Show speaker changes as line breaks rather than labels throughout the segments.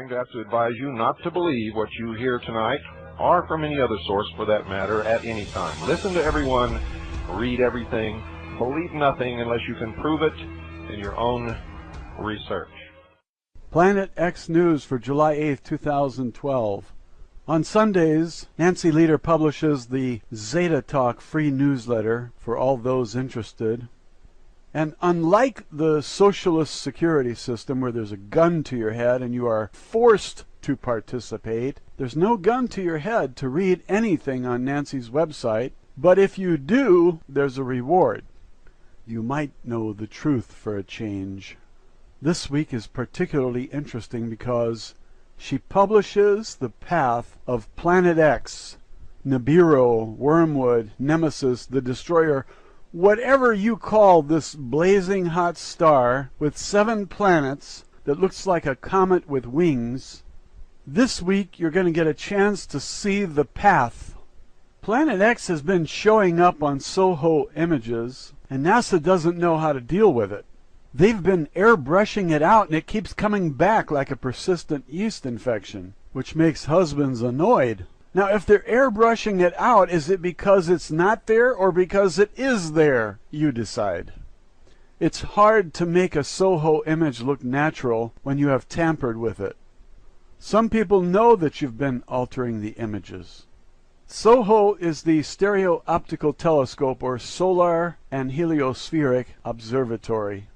going to have to advise you not to believe what you hear tonight, or from any other source for that matter, at any time. Listen to everyone, read everything, believe nothing unless you can prove it in your own research.
Planet X News for July 8th, 2012. On Sundays, Nancy Leader publishes the Zeta Talk free newsletter for all those interested. And unlike the socialist security system where there's a gun to your head and you are forced to participate, there's no gun to your head to read anything on Nancy's website, but if you do, there's a reward. You might know the truth for a change. This week is particularly interesting because she publishes the path of Planet X, Nibiru, Wormwood, Nemesis, the Destroyer, whatever you call this blazing hot star with 7 planets that looks like a comet with wings. This week you're going to get a chance to see the path. Planet X has been showing up on Soho images, and NASA doesn't know how to deal with it. They've been airbrushing it out, and it keeps coming back like a persistent yeast infection, which makes husbands annoyed. Now, if they're airbrushing it out, is it because it's not there or because it is there? You decide. It's hard to make a Soho image look natural when you have tampered with it. Some people know that you've been altering the images. SOHO is the Stereo Optical Telescope, or Solar and Heliospheric Observatory.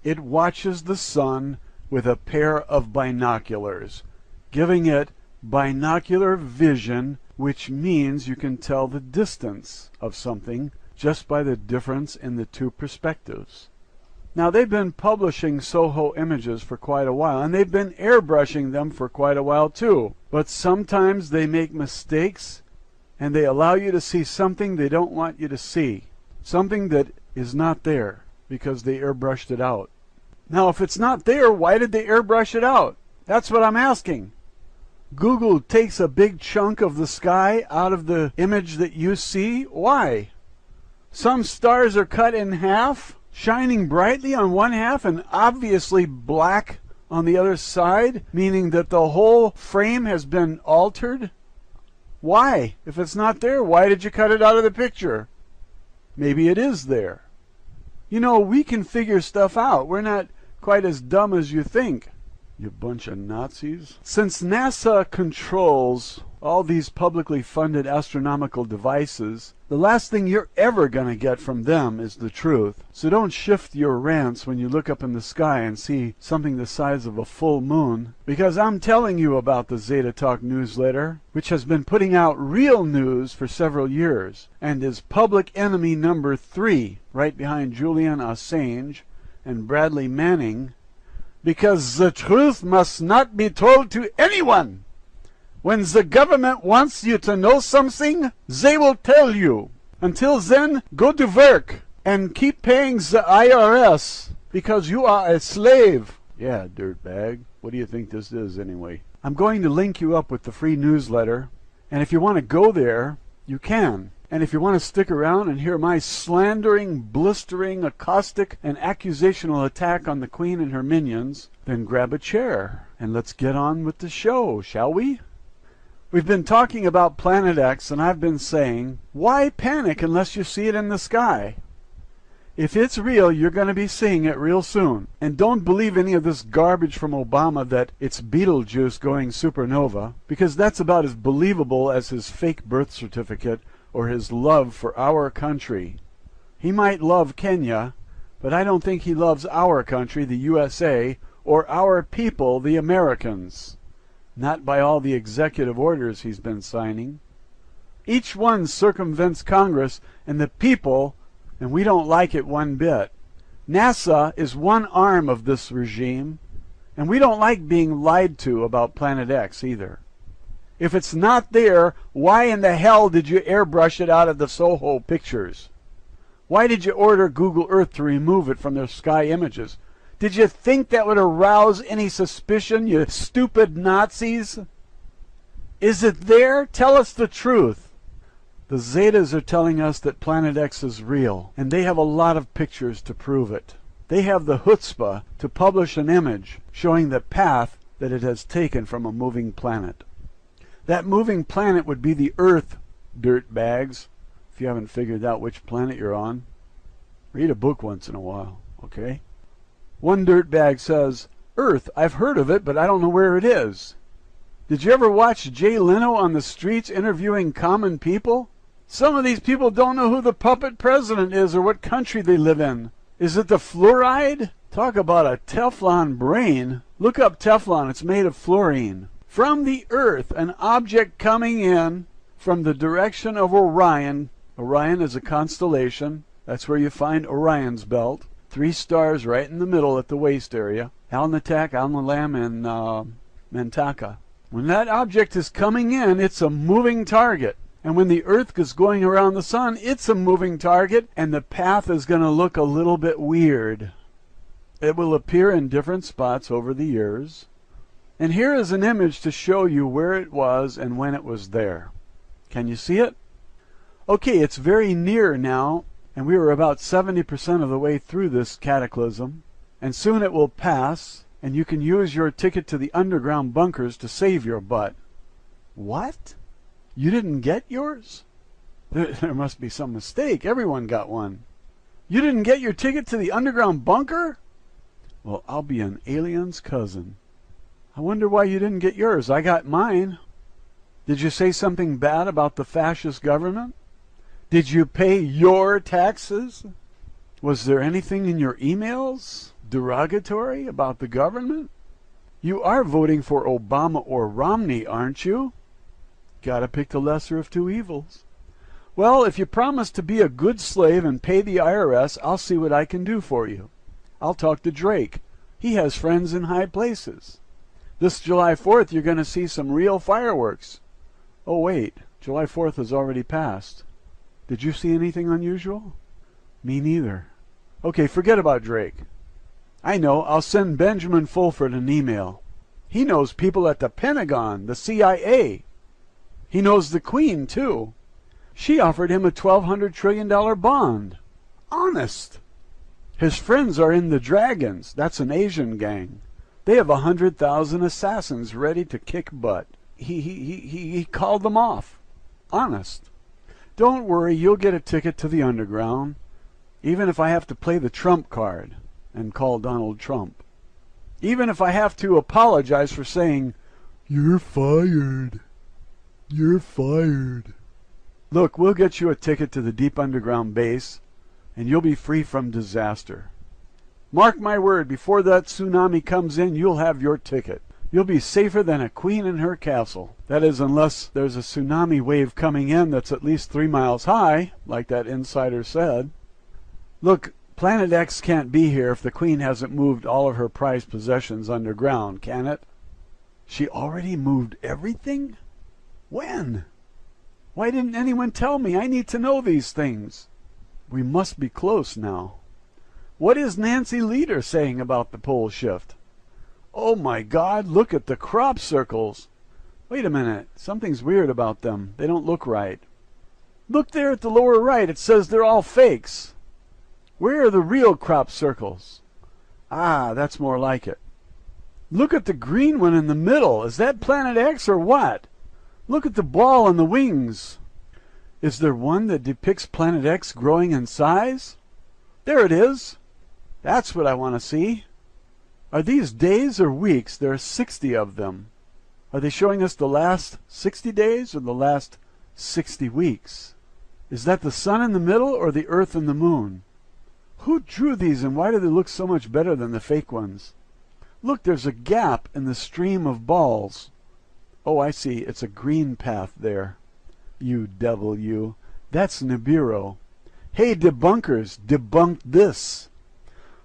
It watches the sun with a pair of binoculars, giving it binocular vision, which means you can tell the distance of something just by the difference in the two perspectives. Now, they've been publishing SOHO images for quite a while, and they've been airbrushing them for quite a while too. But sometimes they make mistakes, and they allow you to see something they don't want you to see, something that is not there, because they airbrushed it out. Now, if it's not there, why did they airbrush it out? That's what I'm asking. Google takes a big chunk of the sky out of the image that you see. Why? Some stars are cut in half, shining brightly on one half and obviously black on the other side, meaning that the whole frame has been altered. Why? If it's not there, why did you cut it out of the picture? Maybe it is there. You know, we can figure stuff out. We're not quite as dumb as you think, you bunch of Nazis. Since NASA controls all these publicly funded astronomical devices, the last thing you're ever going to get from them is the truth. So don't shift your rants when you look up in the sky and see something the size of a full moon, because I'm telling you about the Zeta Talk newsletter, which has been putting out real news for several years, and is public enemy number 3, right behind Julian Assange and Bradley Manning, because the truth must not be told to anyone. When the government wants you to know something, they will tell you. Until then, go to work and keep paying the IRS, because you are a slave. Yeah, dirtbag. What do you think this is anyway? I'm going to link you up with the free newsletter, and if you want to go there, you can. And if you want to stick around and hear my slandering, blistering, caustic, and accusational attack on the Queen and her minions, then grab a chair and let's get on with the show, shall we? We've been talking about Planet X, and I've been saying, why panic unless you see it in the sky? If it's real, you're going to be seeing it real soon. And don't believe any of this garbage from Obama that it's Beetlejuice going supernova, because that's about as believable as his fake birth certificate or his love for our country. He might love Kenya, but I don't think he loves our country, the USA, or our people, the Americans. Not by all the executive orders he's been signing. Each one circumvents Congress and the people, and we don't like it one bit. NASA is one arm of this regime, and we don't like being lied to about Planet X either. If it's not there, why in the hell did you airbrush it out of the SOHO pictures? Why did you order Google Earth to remove it from their sky images? Did you think that would arouse any suspicion, you stupid Nazis? Is it there? Tell us the truth. The Zetas are telling us that Planet X is real, and they have a lot of pictures to prove it. They have the chutzpah to publish an image showing the path that it has taken from a moving planet. That moving planet would be the Earth, dirtbags, if you haven't figured out which planet you're on. Read a book once in a while, okay? One dirtbag says, Earth, I've heard of it, but I don't know where it is. Did you ever watch Jay Leno on the streets interviewing common people? Some of these people don't know who the puppet president is or what country they live in. Is it the fluoride? Talk about a Teflon brain. Look up Teflon. It's made of fluorine. From the Earth, an object coming in from the direction of Orion. Orion is a constellation. That's where you find Orion's belt. 3 stars right in the middle at the waist area. Alnitak, Alnilam, and Mentaka. When that object is coming in, it's a moving target. And when the Earth is going around the sun, it's a moving target, and the path is going to look a little bit weird. It will appear in different spots over the years. And here is an image to show you where it was and when it was there. Can you see it? Okay, it's very near now, and we are about 70% of the way through this cataclysm. And soon it will pass, and you can use your ticket to the underground bunkers to save your butt. What? You didn't get yours? There must be some mistake. Everyone got one. You didn't get your ticket to the underground bunker? Well, I'll be an alien's cousin. I wonder why you didn't get yours. I got mine. Did you say something bad about the fascist government? Did you pay your taxes? Was there anything in your emails derogatory about the government? You are voting for Obama or Romney, aren't you? Gotta pick the lesser of two evils. Well, if you promise to be a good slave and pay the IRS, I'll see what I can do for you. I'll talk to Drake. He has friends in high places. This July 4th, you're going to see some real fireworks. Oh, wait. July 4th has already passed. Did you see anything unusual? Me neither. Okay, forget about Drake. I know. I'll send Benjamin Fulford an email. He knows people at the Pentagon, the CIA. He knows the Queen, too. She offered him a $1,200 trillion bond. Honest. His friends are in the Dragons. That's an Asian gang. They have 100,000 assassins ready to kick butt. He called them off. Honest. Don't worry, you'll get a ticket to the underground, even if I have to play the Trump card and call Donald Trump. Even if I have to apologize for saying, "You're fired. You're fired." Look, we'll get you a ticket to the deep underground base, and you'll be free from disaster. Mark my word, before that tsunami comes in, you'll have your ticket. You'll be safer than a queen in her castle. That is, unless there's a tsunami wave coming in that's at least 3 miles high, like that insider said. Look, Planet X can't be here if the queen hasn't moved all of her prized possessions underground, can it? She already moved everything? When? Why didn't anyone tell me? I need to know these things. We must be close now. What is Nancy Leader saying about the pole shift? Oh my God, look at the crop circles. Wait a minute, something's weird about them. They don't look right. Look there at the lower right, it says they're all fakes. Where are the real crop circles? Ah, that's more like it. Look at the green one in the middle. Is that Planet X or what? Look at the ball and the wings. Is there one that depicts Planet X growing in size? There it is. That's what I want to see. Are these days or weeks? There are 60 of them. Are they showing us the last 60 days or the last 60 weeks? Is that the sun in the middle or the earth and the moon? Who drew these and why do they look so much better than the fake ones? Look, there's a gap in the stream of balls. Oh, I see. It's a green path there. You devil, you. That's Nibiru. Hey, debunkers, debunk this.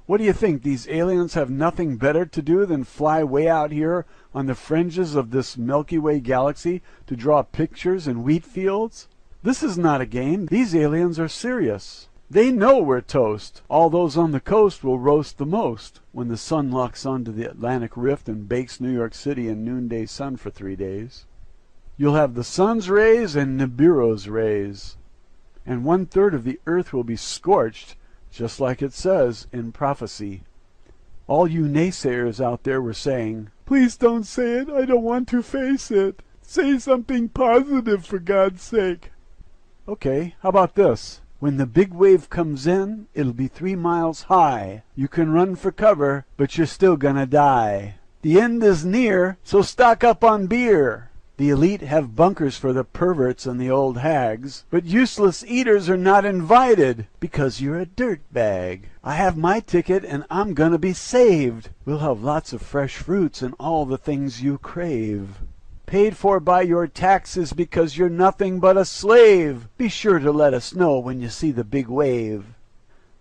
What do you think? These aliens have nothing better to do than fly way out here on the fringes of this Milky Way galaxy to draw pictures in wheat fields? This is not a game. These aliens are serious. They know we're toast. All those on the coast will roast the most when the sun locks onto the Atlantic Rift and bakes New York City in noonday sun for 3 days. You'll have the sun's rays and Nibiru's rays. And 1/3 of the earth will be scorched, just like it says in prophecy. All you naysayers out there were saying, "Please don't say it, I don't want to face it. Say something positive for God's sake." Okay, how about this? When the big wave comes in, it'll be 3 miles high. You can run for cover, but you're still gonna die. The end is near, so stock up on beer. The elite have bunkers for the perverts and the old hags, but useless eaters are not invited because you're a dirtbag. I have my ticket and I'm gonna be saved. We'll have lots of fresh fruits and all the things you crave. Paid for by your taxes because you're nothing but a slave. Be sure to let us know when you see the big wave.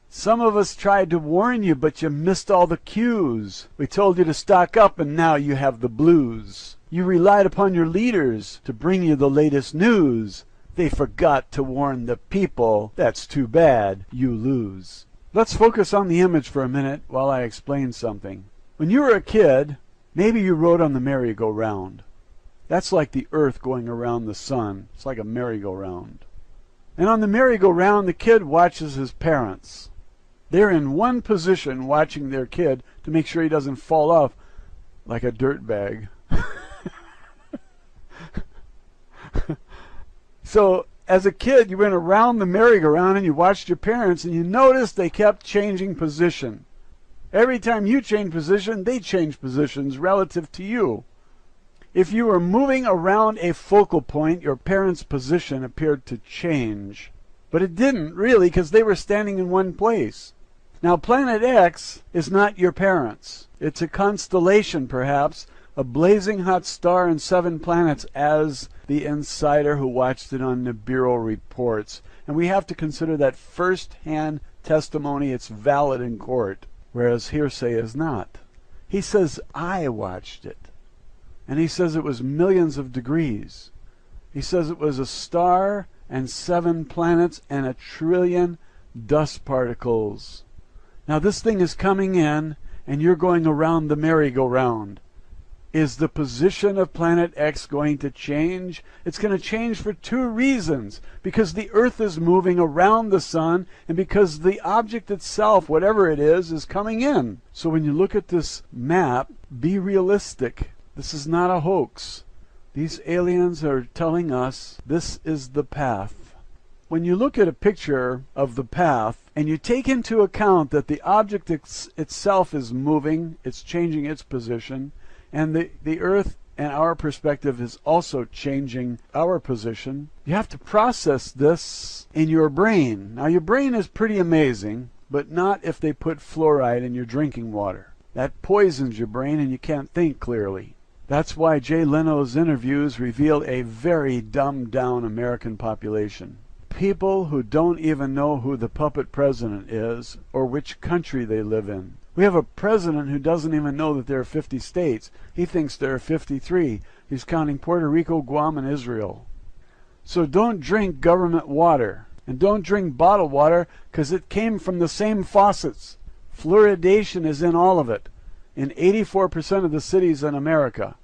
Some of us tried to warn you, but you missed all the cues. We told you to stock up and now you have the blues. You relied upon your leaders to bring you the latest news. They forgot to warn the people. That's too bad. You lose. Let's focus on the image for a minute while I explain something. When you were a kid, maybe you rode on the merry-go-round. That's like the earth going around the sun. It's like a merry-go-round. And on the merry-go-round, the kid watches his parents. They're in one position watching their kid to make sure he doesn't fall off like a dirtbag. So, as a kid, you went around the merry-go-round and you watched your parents and you noticed they kept changing position. Every time you changed position, they changed positions relative to you. If you were moving around a focal point, your parents' position appeared to change. But it didn't, really, because they were standing in one place. Now, Planet X is not your parents. It's a constellation, perhaps, a blazing hot star and 7 planets, as the insider who watched it on Nibiru reports. And we have to consider that first-hand testimony. It's valid in court, whereas hearsay is not. He says, I watched it. And he says it was millions of degrees. He says it was a star and 7 planets and 1 trillion dust particles. Now this thing is coming in and you're going around the merry-go-round. Is the position of Planet X going to change? It's going to change for 2 reasons. Because the Earth is moving around the sun and because the object itself, whatever it is coming in. So when you look at this map, be realistic. This is not a hoax. These aliens are telling us this is the path. When you look at a picture of the path and you take into account that the object itself is moving, it's changing its position, and the Earth and our perspective is also changing our position, you have to process this in your brain. Now your brain is pretty amazing, but not if they put fluoride in your drinking water. That poisons your brain and you can't think clearly. That's why Jay Leno's interviews reveal a very dumbed-down American population. People who don't even know who the puppet president is or which country they live in. We have a president who doesn't even know that there are 50 states. He thinks there are 53. He's counting Puerto Rico, Guam, and Israel. So don't drink government water. And don't drink bottled water because it came from the same faucets. Fluoridation is in all of it. In 84% of the cities in America.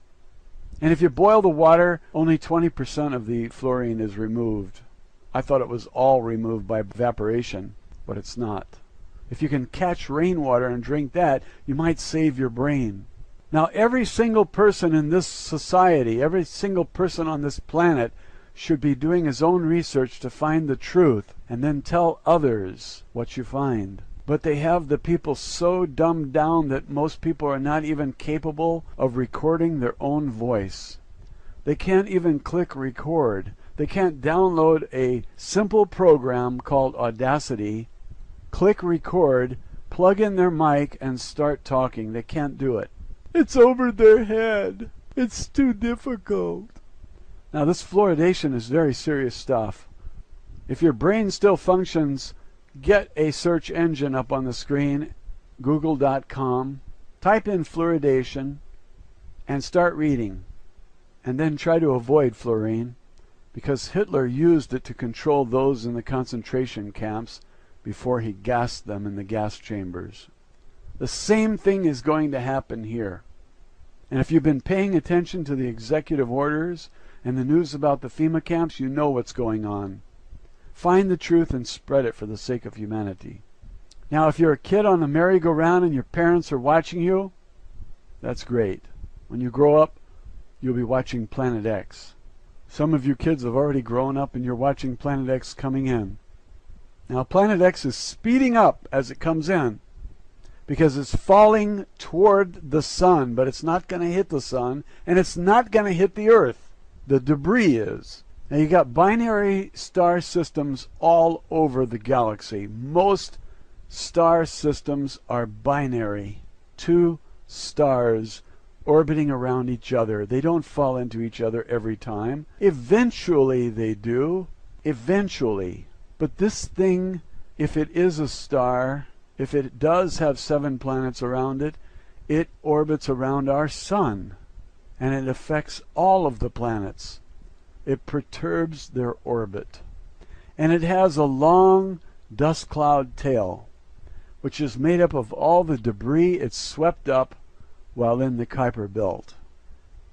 And if you boil the water, only 20% of the fluorine is removed. I thought it was all removed by evaporation, but it's not. If you can catch rainwater and drink that, you might save your brain. Now, every single person in this society, every single person on this planet should be doing his own research to find the truth and then tell others what you find. But they have the people so dumbed down that most people are not even capable of recording their own voice. They can't even click record. They can't download a simple program called Audacity, click record, plug in their mic, and start talking. They can't do it. It's over their head. It's too difficult. Now this fluoridation is very serious stuff. If your brain still functions, get a search engine up on the screen, google.com, type in fluoridation, and start reading. And then try to avoid fluorine, because Hitler used it to control those in the concentration camps before he gassed them in the gas chambers. The same thing is going to happen here. And if you've been paying attention to the executive orders and the news about the FEMA camps, you know what's going on. Find the truth and spread it for the sake of humanity. Now, if you're a kid on the merry-go-round and your parents are watching you, that's great. When you grow up, you'll be watching Planet X. Some of you kids have already grown up and you're watching Planet X coming in. Now, Planet X is speeding up as it comes in because it's falling toward the sun, but it's not going to hit the sun, and it's not going to hit the Earth. The debris is. Now, you got binary star systems all over the galaxy. Most star systems are binary. Two stars orbiting around each other. They don't fall into each other every time. Eventually they do. Eventually. But this thing, if it is a star, if it does have 7 planets around it, it orbits around our sun. And it affects all of the planets. It perturbs their orbit. And it has a long dust cloud tail, which is made up of all the debris it swept up while in the Kuiper Belt.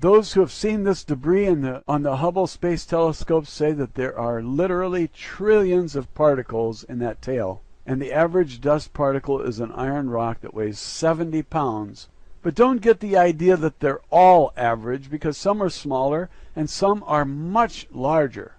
Those who have seen this debris on the Hubble Space Telescope say that there are literally trillions of particles in that tail, and the average dust particle is an iron rock that weighs 70 pounds. But don't get the idea that they're all average, because some are smaller and some are much larger.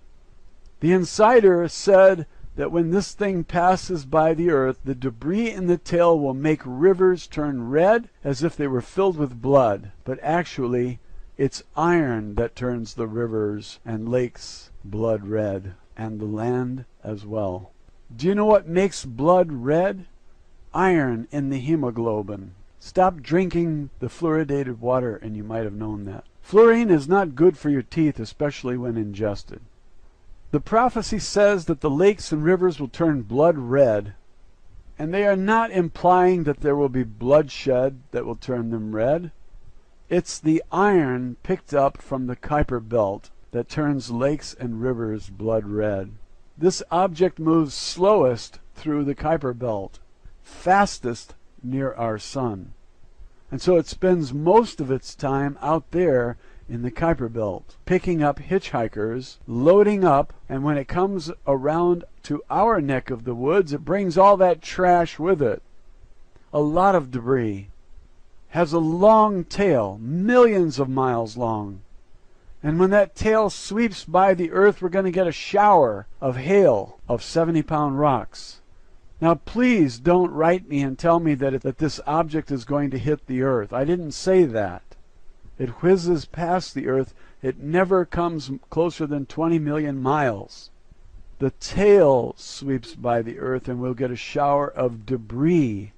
The Insider said that when this thing passes by the Earth, the debris in the tail will make rivers turn red as if they were filled with blood. But actually, it's iron that turns the rivers and lakes blood red, and the land as well. Do you know what makes blood red? Iron in the hemoglobin. Stop drinking the fluoridated water and you might have known that. Fluorine is not good for your teeth, especially when ingested. The prophecy says that the lakes and rivers will turn blood red, and they are not implying that there will be bloodshed that will turn them red. It's the iron picked up from the Kuiper Belt that turns lakes and rivers blood red. This object moves slowest through the Kuiper Belt, fastest near our sun. And so it spends most of its time out there in the Kuiper Belt, picking up hitchhikers, loading up, and when it comes around to our neck of the woods, it brings all that trash with it. A lot of debris. Has a long tail, millions of miles long. And when that tail sweeps by the Earth, we're going to get a shower of hail of 70-pound rocks. Now, please don't write me and tell me that this object is going to hit the Earth. I didn't say that. It whizzes past the Earth. It never comes closer than 20 million miles. The tail sweeps by the Earth and we'll get a shower of debris.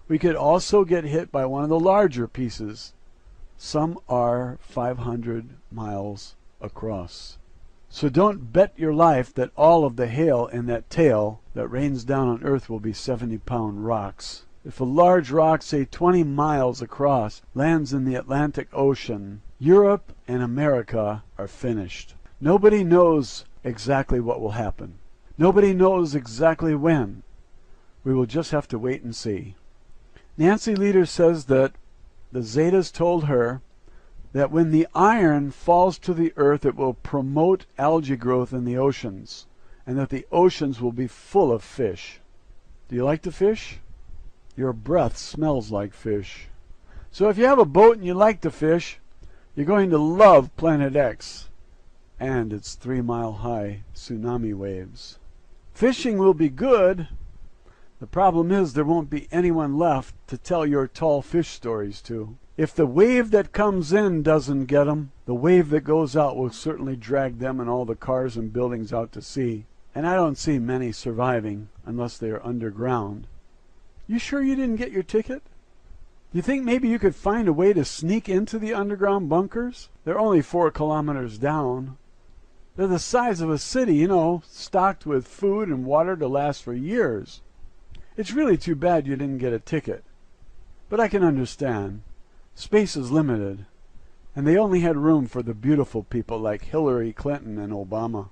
We could also get hit by one of the larger pieces. Some are 500 miles across. So don't bet your life that all of the hail in that tail that rains down on Earth will be 70-pound rocks. If a large rock, say 20 miles across, lands in the Atlantic Ocean, Europe and America are finished. Nobody knows exactly what will happen. Nobody knows exactly when. We will just have to wait and see. Nancy Lieder says that the Zetas told her that when the iron falls to the Earth, it will promote algae growth in the oceans, and that the oceans will be full of fish. Do you like to fish? Your breath smells like fish. So if you have a boat and you like to fish, you're going to love Planet X and its 3-mile-high tsunami waves. Fishing will be good. The problem is there won't be anyone left to tell your tall fish stories to. If the wave that comes in doesn't get them, the wave that goes out will certainly drag them and all the cars and buildings out to sea. And I don't see many surviving unless they are underground. You sure you didn't get your ticket? You think maybe you could find a way to sneak into the underground bunkers? They're only 4 kilometers down. They're the size of a city, you know, stocked with food and water to last for years. It's really too bad you didn't get a ticket. But I can understand. Space is limited, and they only had room for the beautiful people like Hillary Clinton and Obama.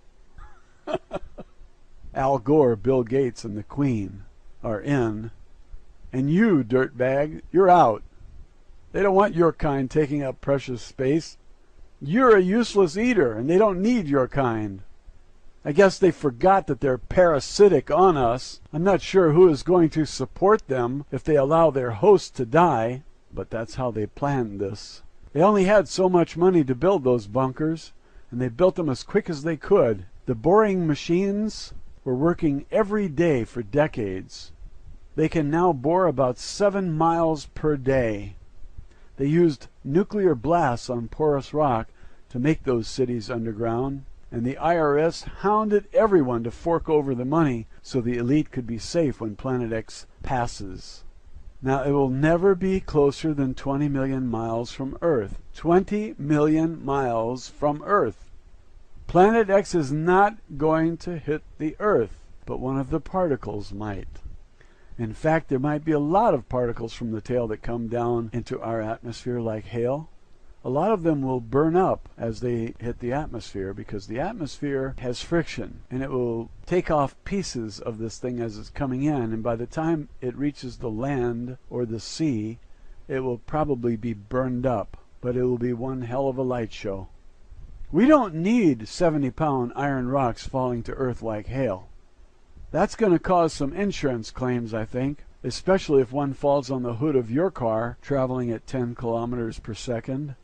Al Gore, Bill Gates, and the Queen are in. And you, dirtbag, you're out. They don't want your kind taking up precious space. You're a useless eater, and they don't need your kind. I guess they forgot that they're parasitic on us. I'm not sure who is going to support them if they allow their host to die, but that's how they planned this. They only had so much money to build those bunkers, and they built them as quick as they could. The boring machines were working every day for decades. They can now bore about 7 miles per day. They used nuclear blasts on porous rock to make those cities underground, and the IRS hounded everyone to fork over the money so the elite could be safe when Planet X passes. Now, it will never be closer than 20 million miles from Earth. 20 million miles from Earth. Planet X is not going to hit the Earth, but one of the particles might. In fact, there might be a lot of particles from the tail that come down into our atmosphere like hail. A lot of them will burn up as they hit the atmosphere because the atmosphere has friction, and it will take off pieces of this thing as it's coming in, and by the time it reaches the land or the sea, it will probably be burned up, but it will be one hell of a light show. We don't need 70-pound iron rocks falling to Earth like hail. That's going to cause some insurance claims, I think, especially if one falls on the hood of your car traveling at 10 kilometers per second.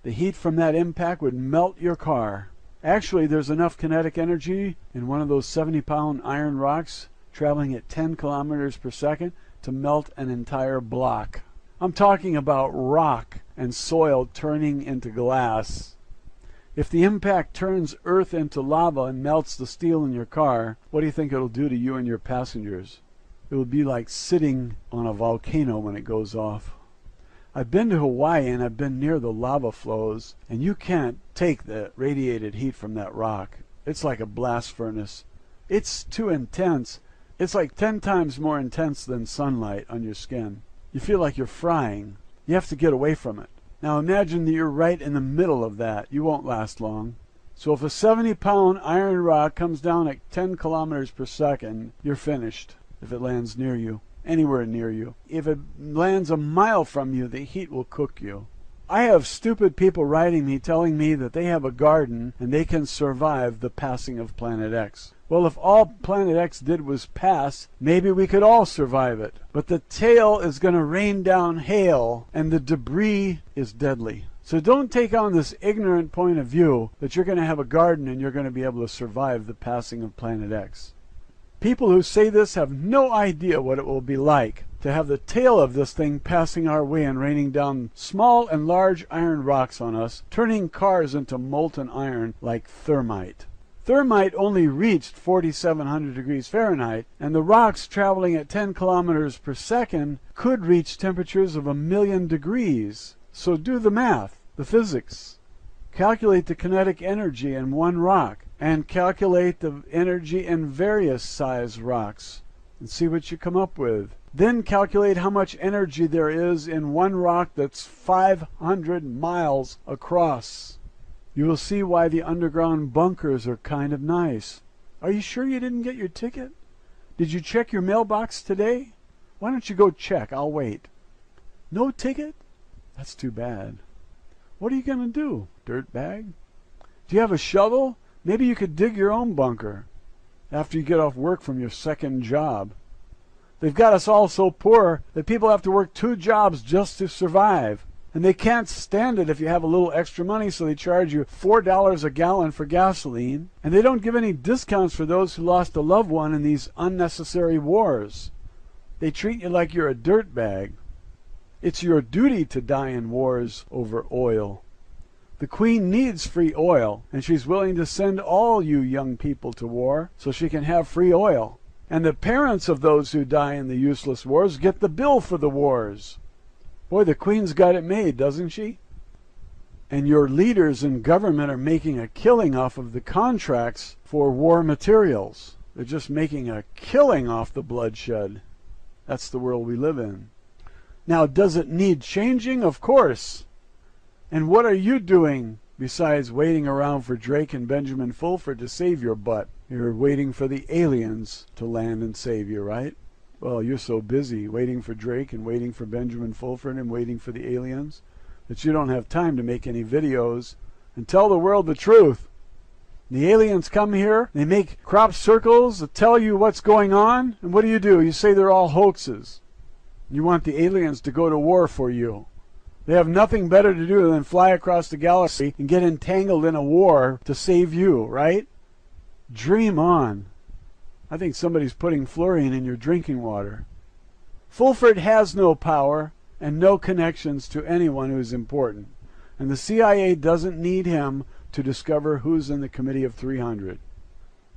The heat from that impact would melt your car. Actually, there's enough kinetic energy in one of those 70-pound iron rocks traveling at 10 kilometers per second to melt an entire block. I'm talking about rock and soil turning into glass. If the impact turns earth into lava and melts the steel in your car, what do you think it'll do to you and your passengers? It will be like sitting on a volcano when it goes off. I've been to Hawaii and I've been near the lava flows, and you can't take the radiated heat from that rock. It's like a blast furnace. It's too intense. It's like 10 times more intense than sunlight on your skin. You feel like you're frying. You have to get away from it. Now imagine that you're right in the middle of that. You won't last long. So if a 70-pound iron rock comes down at 10 kilometers per second, you're finished if it lands near you. Anywhere near you. If it lands a mile from you, the heat will cook you. I have stupid people writing me telling me that they have a garden and they can survive the passing of Planet X. Well, if all Planet X did was pass, maybe we could all survive it. But the tail is going to rain down hail, and the debris is deadly. So don't take on this ignorant point of view that you're going to have a garden and you're going to be able to survive the passing of Planet X. People who say this have no idea what it will be like to have the tail of this thing passing our way and raining down small and large iron rocks on us, turning cars into molten iron like thermite. Thermite only reached 4,700 degrees Fahrenheit, and the rocks traveling at 10 kilometers per second could reach temperatures of 1,000,000 degrees. So do the math, the physics. Calculate the kinetic energy in one rock, and calculate the energy in various size rocks, and see what you come up with. Then calculate how much energy there is in one rock that's 500 miles across. You will see why the underground bunkers are kind of nice. Are you sure you didn't get your ticket? Did you check your mailbox today? Why don't you go check? I'll wait. No ticket? That's too bad. What are you going to do, dirtbag? Do you have a shovel? Maybe you could dig your own bunker after you get off work from your second job. They've got us all so poor that people have to work 2 jobs just to survive. And they can't stand it if you have a little extra money, so they charge you $4 a gallon for gasoline. And they don't give any discounts for those who lost a loved one in these unnecessary wars. They treat you like you're a dirtbag. It's your duty to die in wars over oil. The Queen needs free oil, and she's willing to send all you young people to war so she can have free oil. And the parents of those who die in the useless wars get the bill for the wars. Boy, the Queen's got it made, doesn't she? And your leaders in government are making a killing off of the contracts for war materials. They're just making a killing off the bloodshed. That's the world we live in. Now, does it need changing? Of course. And what are you doing besides waiting around for Drake and Benjamin Fulford to save your butt? You're waiting for the aliens to land and save you, right? Well, you're so busy waiting for Drake and waiting for Benjamin Fulford and waiting for the aliens that you don't have time to make any videos and tell the world the truth. The aliens come here, they make crop circles that tell you what's going on, and what do? You say they're all hoaxes. You want the aliens to go to war for you. They have nothing better to do than fly across the galaxy and get entangled in a war to save you, right? Dream on. I think somebody's putting fluorine in your drinking water. Fulford has no power and no connections to anyone who's important. And the CIA doesn't need him to discover who's in the Committee of 300.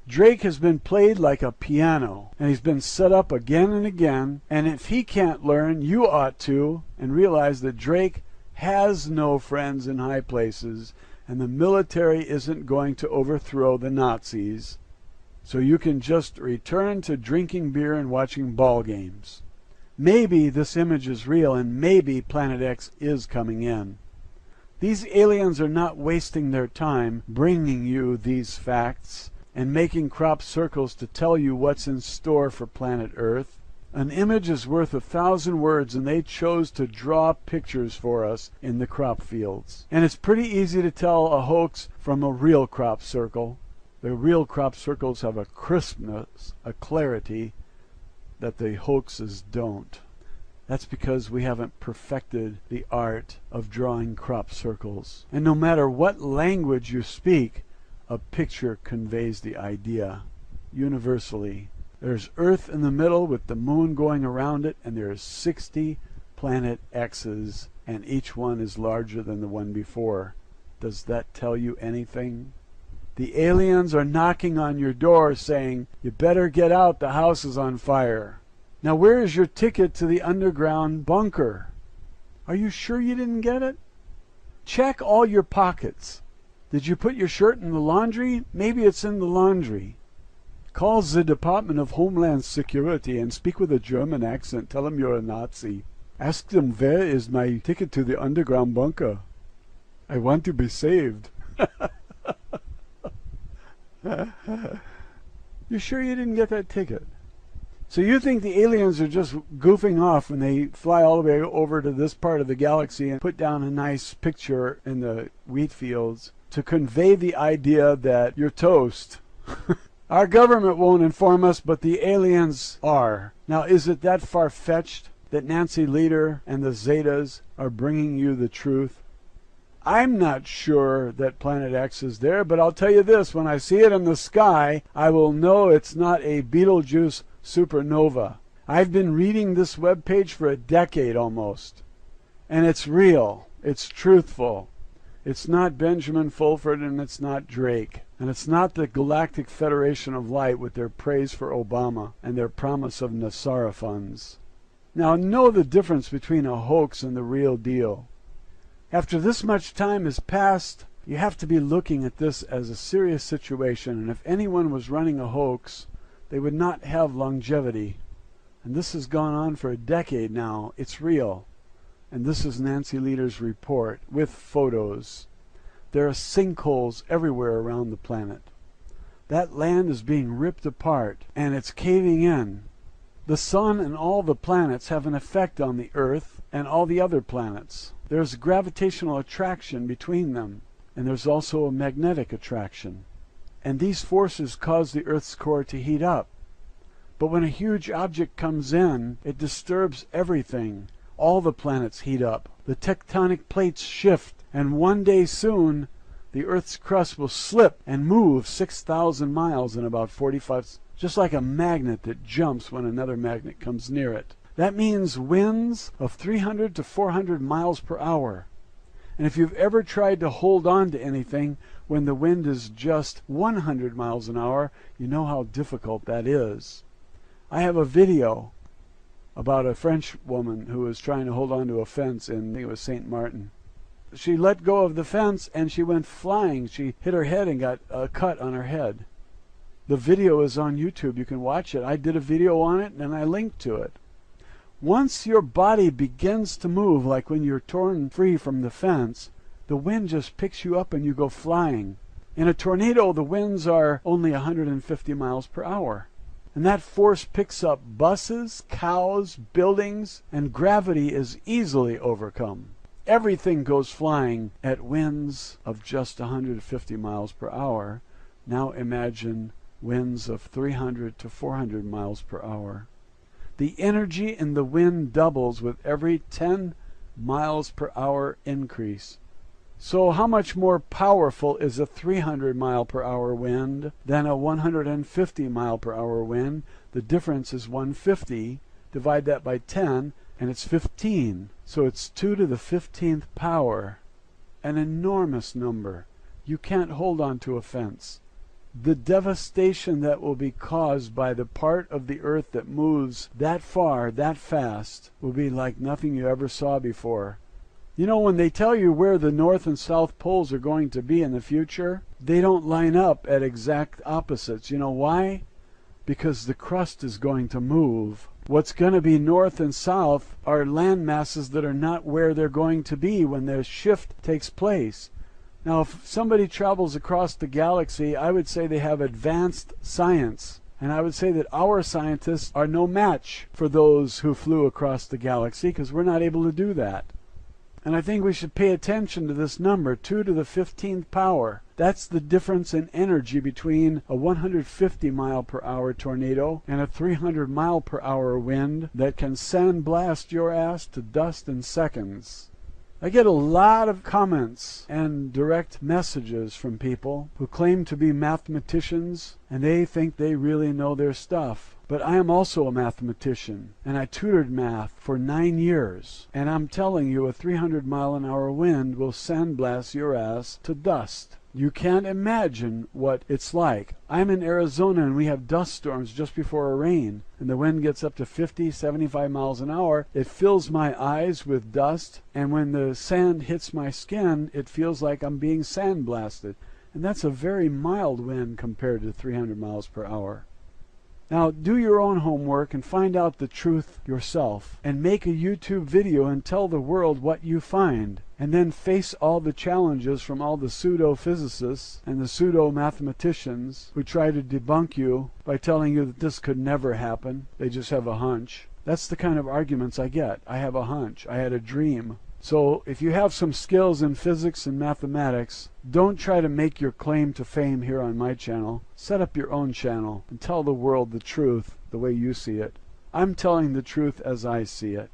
Drake has been played like a piano, and he's been set up again and again, and if he can't learn, you ought to, and realize that Drake has no friends in high places, and the military isn't going to overthrow the Nazis, so you can just return to drinking beer and watching ball games. Maybe this image is real, and maybe Planet X is coming in. These aliens are not wasting their time bringing you these facts and making crop circles to tell you what's in store for planet Earth. An image is worth 1,000 words, and they chose to draw pictures for us in the crop fields. And it's pretty easy to tell a hoax from a real crop circle. The real crop circles have a crispness, a clarity that the hoaxes don't. That's because we haven't perfected the art of drawing crop circles. And no matter what language you speak, a picture conveys the idea universally. There's Earth in the middle with the moon going around it, and there's 60 planet X's, and each one is larger than the one before. Does that tell you anything? The aliens are knocking on your door saying, "You better get out, the house is on fire." Now, where is your ticket to the underground bunker? Are you sure you didn't get it? Check all your pockets. Did you put your shirt in the laundry? Maybe it's in the laundry. Call the Department of Homeland Security and speak with a German accent. Tell them you're a Nazi. Ask them, where is my ticket to the underground bunker? I want to be saved. You sure you didn't get that ticket? So you think the aliens are just goofing off when they fly all the way over to this part of the galaxy and put down a nice picture in the wheat fields to convey the idea that you're toast? Our government won't inform us, but the aliens are. Now, is it that far-fetched that Nancy Leader and the Zetas are bringing you the truth? I'm not sure that Planet X is there, but I'll tell you this, when I see it in the sky, I will know it's not a Betelgeuse supernova. I've been reading this webpage for a decade almost, and it's real, it's truthful. It's not Benjamin Fulford, and it's not Drake, and it's not the Galactic Federation of Light with their praise for Obama and their promise of Nasara funds. Now, know the difference between a hoax and the real deal. After this much time has passed, you have to be looking at this as a serious situation, and if anyone was running a hoax, they would not have longevity. And this has gone on for a decade now. It's real. And this is Nancy Leader's report with photos. There are sinkholes everywhere around the planet. That land is being ripped apart, and it's caving in. The sun and all the planets have an effect on the Earth and all the other planets. There's gravitational attraction between them, and there's also a magnetic attraction. And these forces cause the Earth's core to heat up. But when a huge object comes in, it disturbs everything. All the planets heat up. The tectonic plates shift, and one day soon, the Earth's crust will slip and move 6,000 miles in about 45, just like a magnet that jumps when another magnet comes near it. That means winds of 300 to 400 miles per hour. And if you've ever tried to hold on to anything when the wind is just 100 miles an hour, you know how difficult that is. I have a video about a French woman who was trying to hold on to a fence in, I think it was St. Martin. She let go of the fence and she went flying. She hit her head and got a cut on her head. The video is on YouTube. You can watch it. I did a video on it and I linked to it. Once your body begins to move, like when you're torn free from the fence, the wind just picks you up and you go flying. In a tornado, the winds are only 150 miles per hour. And that force picks up buses, cows, buildings, and gravity is easily overcome. Everything goes flying at winds of just 150 miles per hour Now imagine winds of 300 to 400 miles per hour. The energy in the wind doubles with every 10 miles per hour increase. So how much more powerful is a 300 mile per hour wind than a 150 mile per hour wind? The difference is 150. Divide that by 10 and it's 15. So it's 2 to the 15th power. An enormous number. You can't hold on to a fence. The devastation that will be caused by the part of the earth that moves that far, that fast, will be like nothing you ever saw before. You know, when they tell you where the North and South poles are going to be in the future, they don't line up at exact opposites. You know why? Because the crust is going to move. What's going to be north and south are land masses that are not where they're going to be when their shift takes place. Now, if somebody travels across the galaxy, I would say they have advanced science. And I would say that our scientists are no match for those who flew across the galaxy, because we're not able to do that. And I think we should pay attention to this number, 2 to the 15th power. That's the difference in energy between a 150 mile per hour tornado and a 300 mile per hour wind that can sandblast your ass to dust in seconds. I get a lot of comments and direct messages from people who claim to be mathematicians, and they think they really know their stuff. But I am also a mathematician, and I tutored math for 9 years. And I'm telling you, a 300 mile an hour wind will sandblast your ass to dust. You can't imagine what it's like. I'm in Arizona and we have dust storms just before a rain, and the wind gets up to 50, 75 miles an hour. It fills my eyes with dust, and when the sand hits my skin, it feels like I'm being sandblasted. And that's a very mild wind compared to 300 miles per hour. Now, do your own homework and find out the truth yourself, and make a YouTube video and tell the world what you find, and then face all the challenges from all the pseudo-physicists and the pseudo-mathematicians who try to debunk you by telling you that this could never happen. They just have a hunch. That's the kind of arguments I get. I have a hunch. I had a dream. So if you have some skills in physics and mathematics, don't try to make your claim to fame here on my channel. Set up your own channel and tell the world the truth the way you see it. I'm telling the truth as I see it.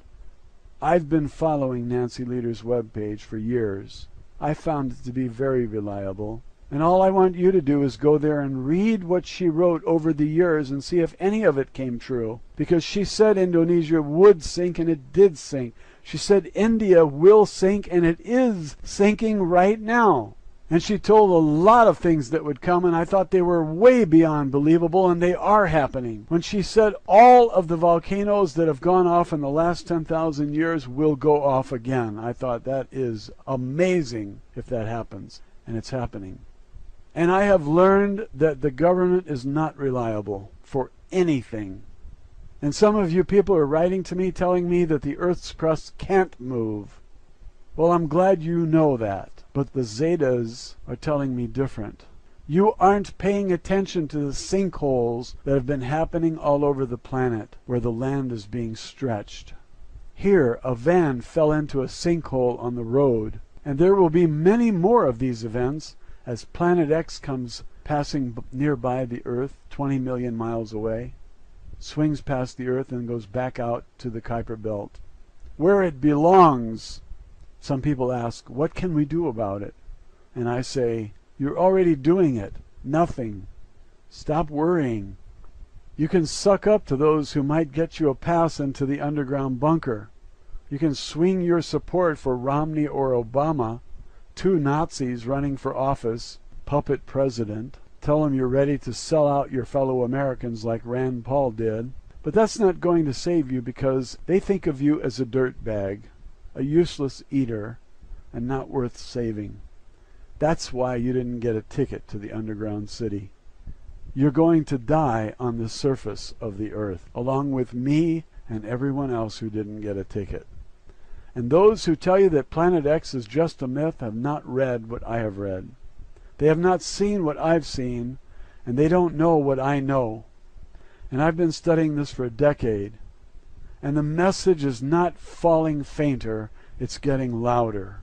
I've been following Nancy Lieder's webpage for years. I found it to be very reliable. And all I want you to do is go there and read what she wrote over the years and see if any of it came true. Because she said Indonesia would sink, and it did sink. She said India will sink, and it is sinking right now. And she told a lot of things that would come, and I thought they were way beyond believable, and they are happening. When she said all of the volcanoes that have gone off in the last 10,000 years will go off again, I thought that is amazing if that happens, and it's happening. And I have learned that the government is not reliable for anything. And some of you people are writing to me telling me that the Earth's crust can't move. Well, I'm glad you know that. But the Zetas are telling me different. You aren't paying attention to the sinkholes that have been happening all over the planet where the land is being stretched. Here, a van fell into a sinkhole on the road. And there will be many more of these events as Planet X comes passing nearby the Earth, 20 million miles away, swings past the Earth and goes back out to the Kuiper Belt, where it belongs. Some people ask, what can we do about it? And I say, you're already doing it. Nothing. Stop worrying. You can suck up to those who might get you a pass into the underground bunker. You can swing your support for Romney or Obama, 2 Nazis running for office, puppet president. Tell them you're ready to sell out your fellow Americans like Rand Paul did. But that's not going to save you, because they think of you as a dirtbag, a useless eater, and not worth saving. That's why you didn't get a ticket to the underground city. You're going to die on the surface of the Earth, along with me and everyone else who didn't get a ticket. And those who tell you that Planet X is just a myth have not read what I have read. They have not seen what I've seen, and they don't know what I know. And I've been studying this for a decade. And the message is not falling fainter, it's getting louder.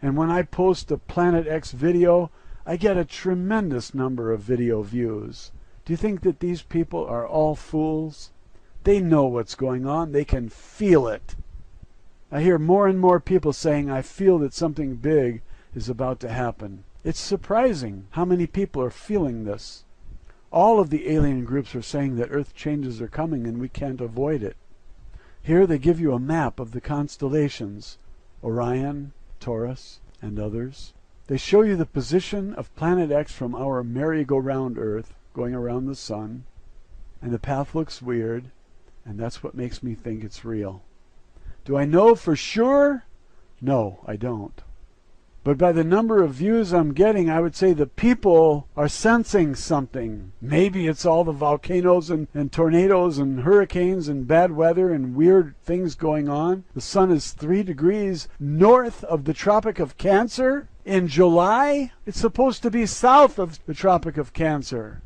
And when I post a Planet X video, I get a tremendous number of video views. Do you think that these people are all fools? They know what's going on. They can feel it. I hear more and more people saying, I feel that something big is about to happen. It's surprising how many people are feeling this. All of the alien groups are saying that Earth changes are coming and we can't avoid it. Here they give you a map of the constellations, Orion, Taurus, and others. They show you the position of Planet X from our merry-go-round Earth, going around the sun, and the path looks weird, and that's what makes me think it's real. Do I know for sure? No, I don't. But by the number of views I'm getting, I would say the people are sensing something. Maybe it's all the volcanoes and tornadoes and hurricanes and bad weather and weird things going on. The sun is 3 degrees north of the Tropic of Cancer in July. It's supposed to be south of the Tropic of Cancer.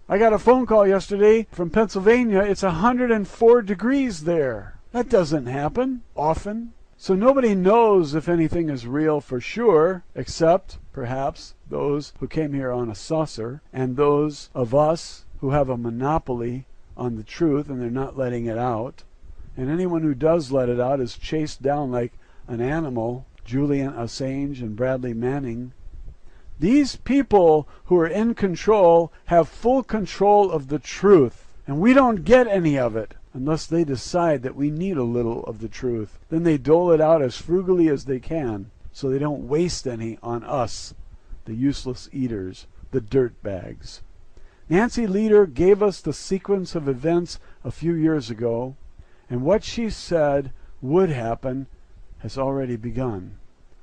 I got a phone call yesterday from Pennsylvania. It's 104 degrees there. That doesn't happen often. So nobody knows if anything is real for sure, except, perhaps, those who came here on a saucer, and those of us who have a monopoly on the truth and they're not letting it out. And anyone who does let it out is chased down like an animal, Julian Assange and Bradley Manning. These people who are in control have full control of the truth, and we don't get any of it unless they decide that we need a little of the truth. Then they dole it out as frugally as they can, so they don't waste any on us, the useless eaters, the dirt bags. Nancy Lieder gave us the sequence of events a few years ago, and what she said would happen has already begun.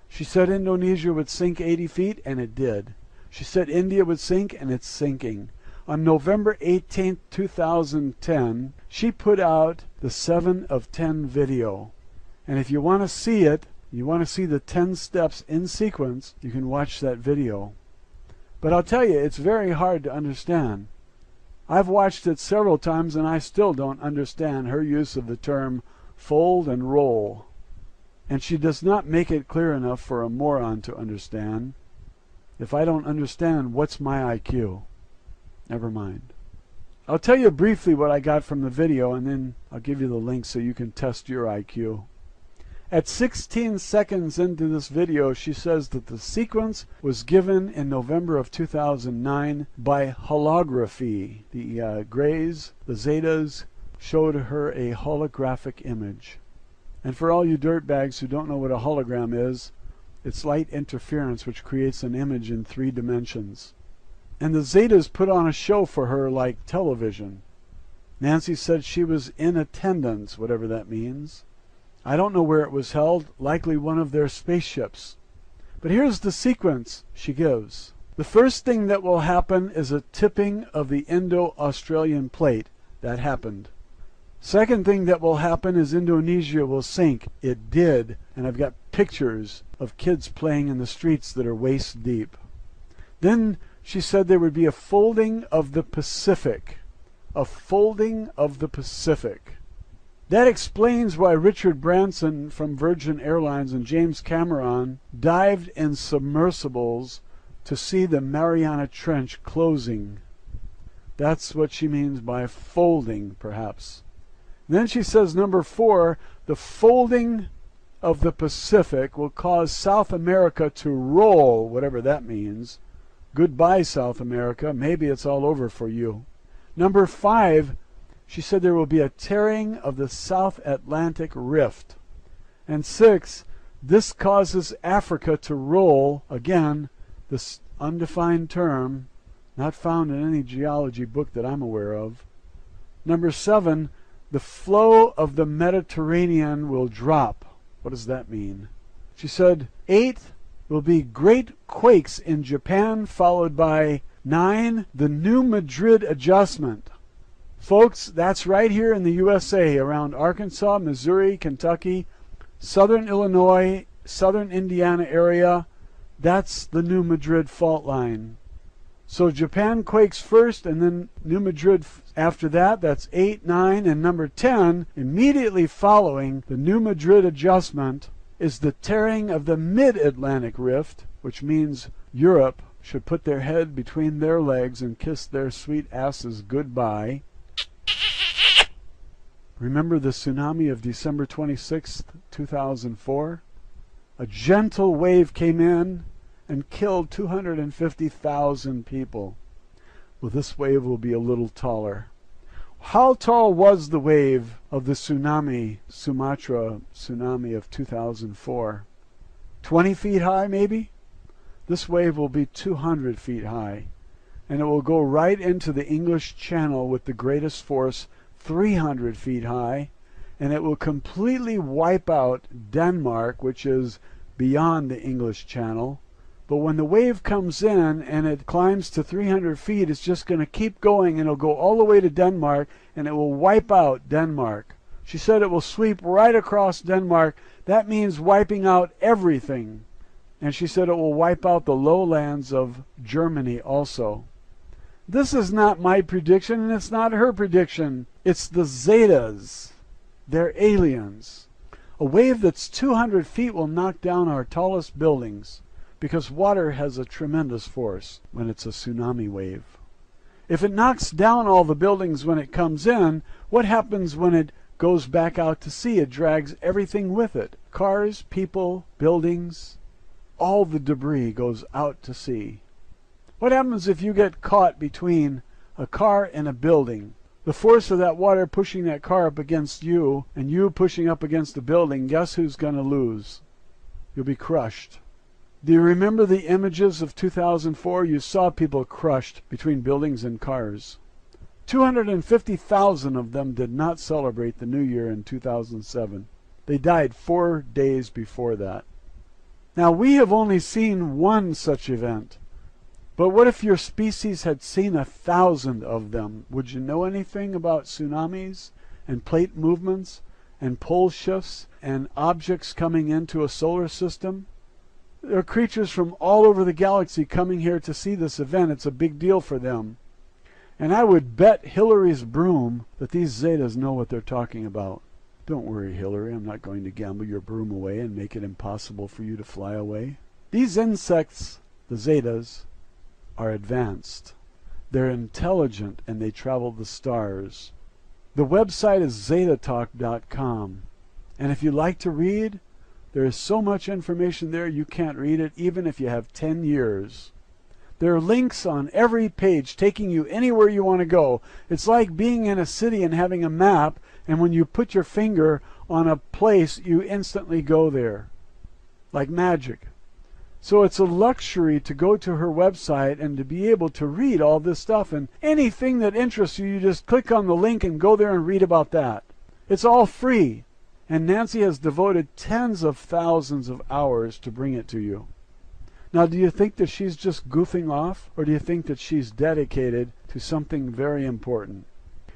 She said Indonesia would sink 80 feet, and it did. She said India would sink, and it's sinking. On November 18, 2010, she put out the 7 of 10 video. And if you want to see it, you want to see the 10 steps in sequence, you can watch that video. But I'll tell you, it's very hard to understand. I've watched it several times and I still don't understand her use of the term fold and roll. And she does not make it clear enough for a moron to understand. If I don't understand, what's my IQ? Never mind. I'll tell you briefly what I got from the video, and then I'll give you the link so you can test your IQ. At 16 seconds into this video, she says that the sequence was given in November of 2009 by holography. The Greys, the Zetas, showed her a holographic image. And for all you dirtbags who don't know what a hologram is, it's light interference which creates an image in 3 dimensions. And the Zetas put on a show for her like television. Nancy said she was in attendance, whatever that means. I don't know where it was held, likely one of their spaceships. But here's the sequence she gives. The first thing that will happen is a tipping of the Indo-Australian plate. That happened. Second thing that will happen is Indonesia will sink. It did. And I've got pictures of kids playing in the streets that are waist deep. Then she said there would be a folding of the Pacific. A folding of the Pacific. That explains why Richard Branson from Virgin Airlines and James Cameron dived in submersibles to see the Mariana Trench closing. That's what she means by folding, perhaps. Then she says, number 4, the folding of the Pacific will cause South America to roll, whatever that means. Goodbye, South America. Maybe it's all over for you. Number 5, she said there will be a tearing of the South Atlantic Rift. And 6, this causes Africa to roll, again, this undefined term, not found in any geology book that I'm aware of. Number 7, the flow of the Mediterranean will drop. What does that mean? She said 8 will be great quakes in Japan, followed by 9, the New Madrid adjustment. Folks, that's right here in the USA, around Arkansas, Missouri, Kentucky, southern Illinois, southern Indiana area. That's the New Madrid fault line. So Japan quakes first, and then New Madrid after that. That's 8, 9, and number 10, immediately following the New Madrid adjustment, is the tearing of the Mid-Atlantic Rift, which means Europe, should put their head between their legs and kiss their sweet asses goodbye. Remember the tsunami of December 26th, 2004? A gentle wave came in and killed 250,000 people. Well, this wave will be a little taller. How tall was the wave of the tsunami, Sumatra tsunami of 2004? 20 feet high, maybe? This wave will be 200 feet high, and it will go right into the English Channel with the greatest force, 300 feet high, and it will completely wipe out Denmark, which is beyond the English Channel. But when the wave comes in and it climbs to 300 feet, it's just going to keep going, and it'll go all the way to Denmark, and it will wipe out Denmark. She said it will sweep right across Denmark. That means wiping out everything. And she said it will wipe out the lowlands of Germany also. This is not my prediction, and it's not her prediction. It's the Zetas. They're aliens. A wave that's 200 feet will knock down our tallest buildings, because water has a tremendous force when it's a tsunami wave. If it knocks down all the buildings when it comes in, what happens when it goes back out to sea? It drags everything with it. Cars, people, buildings, all the debris goes out to sea. What happens if you get caught between a car and a building? The force of that water pushing that car up against you and you pushing up against the building, guess who's going to lose? You'll be crushed. Do you remember the images of 2004? You saw people crushed between buildings and cars. 250,000 of them did not celebrate the New Year in 2007. They died 4 days before that. Now, we have only seen one such event. But what if your species had seen 1,000 of them? Would you know anything about tsunamis and plate movements and pole shifts and objects coming into a solar system? There are creatures from all over the galaxy coming here to see this event. It's a big deal for them. And I would bet Hillary's broom that these Zetas know what they're talking about. Don't worry, Hillary, I'm not going to gamble your broom away and make it impossible for you to fly away. These insects, the Zetas, are advanced. They're intelligent and they travel the stars. The website is zetatalk.com. And if you like to read, there is so much information there you can't read it even if you have 10 years. There are links on every page taking you anywhere you want to go. It's like being in a city and having a map, and when you put your finger on a place, you instantly go there. Like magic. So it's a luxury to go to her website and to be able to read all this stuff, and anything that interests you, you just click on the link and go there and read about that. It's all free. And Nancy has devoted tens of thousands of hours to bring it to you. Now, do you think that she's just goofing off, or do you think that she's dedicated to something very important?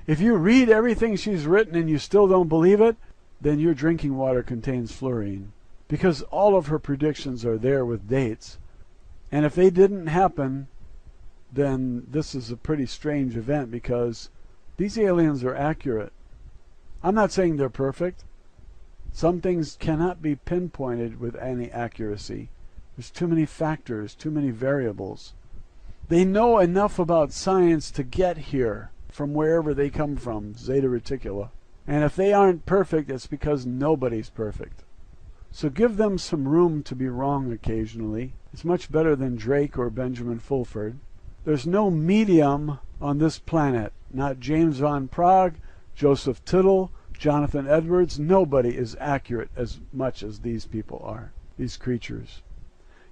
If you read everything she's written and you still don't believe it, then your drinking water contains fluorine. Because all of her predictions are there with dates. And if they didn't happen, then this is a pretty strange event, because these aliens are accurate. I'm not saying they're perfect. Some things cannot be pinpointed with any accuracy. There's too many factors, too many variables. They know enough about science to get here from wherever they come from, Zeta Reticula. And if they aren't perfect, it's because nobody's perfect. So give them some room to be wrong occasionally. It's much better than Drake or Benjamin Fulford. There's no medium on this planet. Not James Van Praagh, Joseph Tittle, Jonathan Edwards. Nobody is accurate as much as these people are, these creatures.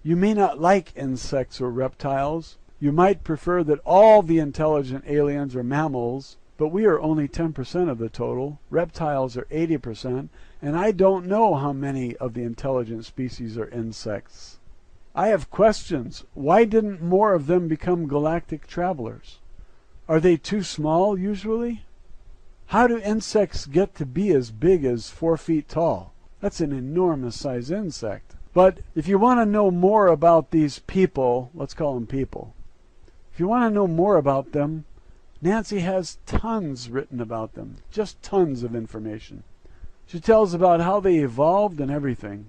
You may not like insects or reptiles. You might prefer that all the intelligent aliens are mammals, but we are only 10% of the total. Reptiles are 80%, and I don't know how many of the intelligent species are insects. I have questions. Why didn't more of them become galactic travelers? Are they too small usually? How do insects get to be as big as 4 feet tall? That's an enormous size insect. But if you want to know more about these people, let's call them people. If you want to know more about them, Nancy has tons written about them. Just tons of information. She tells about how they evolved and everything.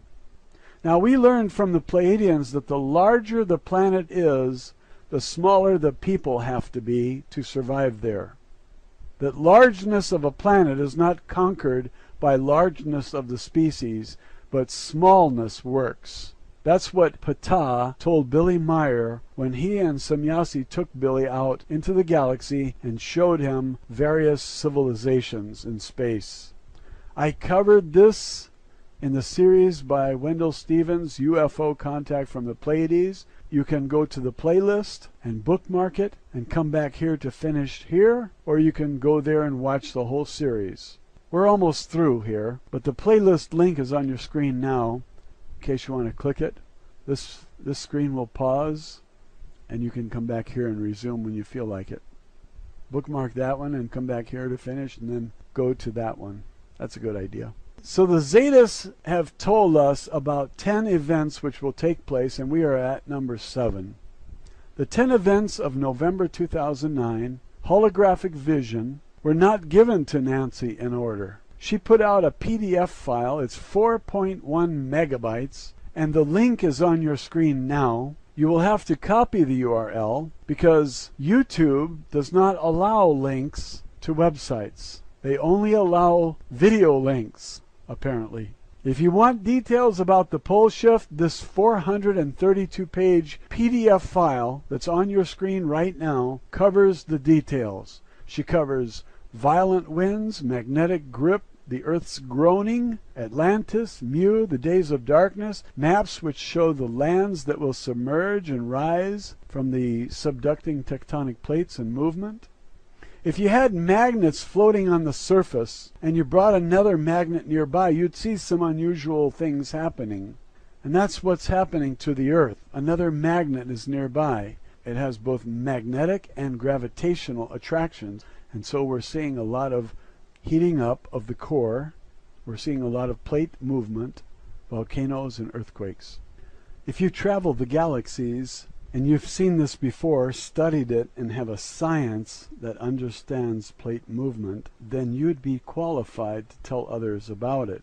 Now, we learned from the Pleiadians that the larger the planet is, the smaller the people have to be to survive there. That largeness of a planet is not conquered by largeness of the species, but smallness works. That's what Ptah told Billy Meyer when he and Semyasi took Billy out into the galaxy and showed him various civilizations in space. I covered this in the series by Wendell Stevens, UFO Contact from the Pleiades. You can go to the playlist and bookmark it and come back here to finish here, or you can go there and watch the whole series. We're almost through here, but the playlist link is on your screen now, in case you want to click it. This screen will pause, and you can come back here and resume when you feel like it. Bookmark that one and come back here to finish, and then go to that one. That's a good idea. So the Zetas have told us about 10 events which will take place, and we are at number 7. The 10 events of November 2009, holographic vision, were not given to Nancy in order. She put out a PDF file. It's 4.1 megabytes, and the link is on your screen now. You will have to copy the URL because YouTube does not allow links to websites. They only allow video links, apparently. If you want details about the pole shift, this 432-page PDF file that's on your screen right now covers the details. She covers violent winds, magnetic grip, the Earth's groaning, Atlantis, Mu, the days of darkness, maps which show the lands that will submerge and rise from the subducting tectonic plates and movement. If you had magnets floating on the surface and you brought another magnet nearby, you'd see some unusual things happening. And that's what's happening to the Earth. Another magnet is nearby. It has both magnetic and gravitational attractions. And so we're seeing a lot of heating up of the core. We're seeing a lot of plate movement, volcanoes, and earthquakes. If you travel the galaxies, and you've seen this before, studied it, and have a science that understands plate movement, then you'd be qualified to tell others about it.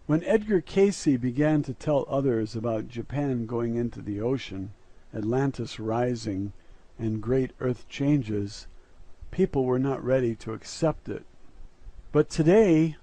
When Edgar Cayce began to tell others about Japan going into the ocean, Atlantis rising, and great earth changes, people were not ready to accept it. But today,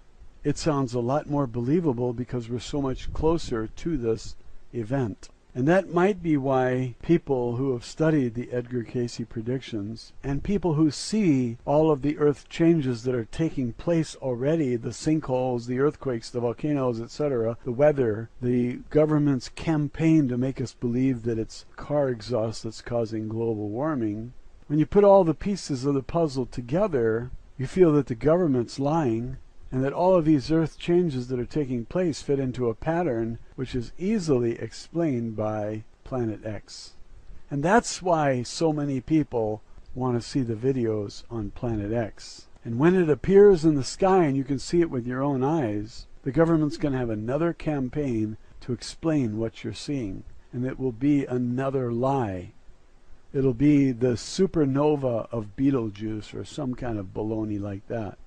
it sounds a lot more believable because we're so much closer to this event. And that might be why people who have studied the Edgar Cayce predictions and people who see all of the earth changes that are taking place already, the sinkholes, the earthquakes, the volcanoes, etc., the weather, the government's campaign to make us believe that it's car exhaust that's causing global warming, when you put all the pieces of the puzzle together, you feel that the government's lying, and that all of these earth changes that are taking place fit into a pattern which is easily explained by Planet X. And that's why so many people want to see the videos on Planet X. And when it appears in the sky and you can see it with your own eyes, the government's going to have another campaign to explain what you're seeing. And it will be another lie. It'll be the supernova of Betelgeuse or some kind of baloney like that.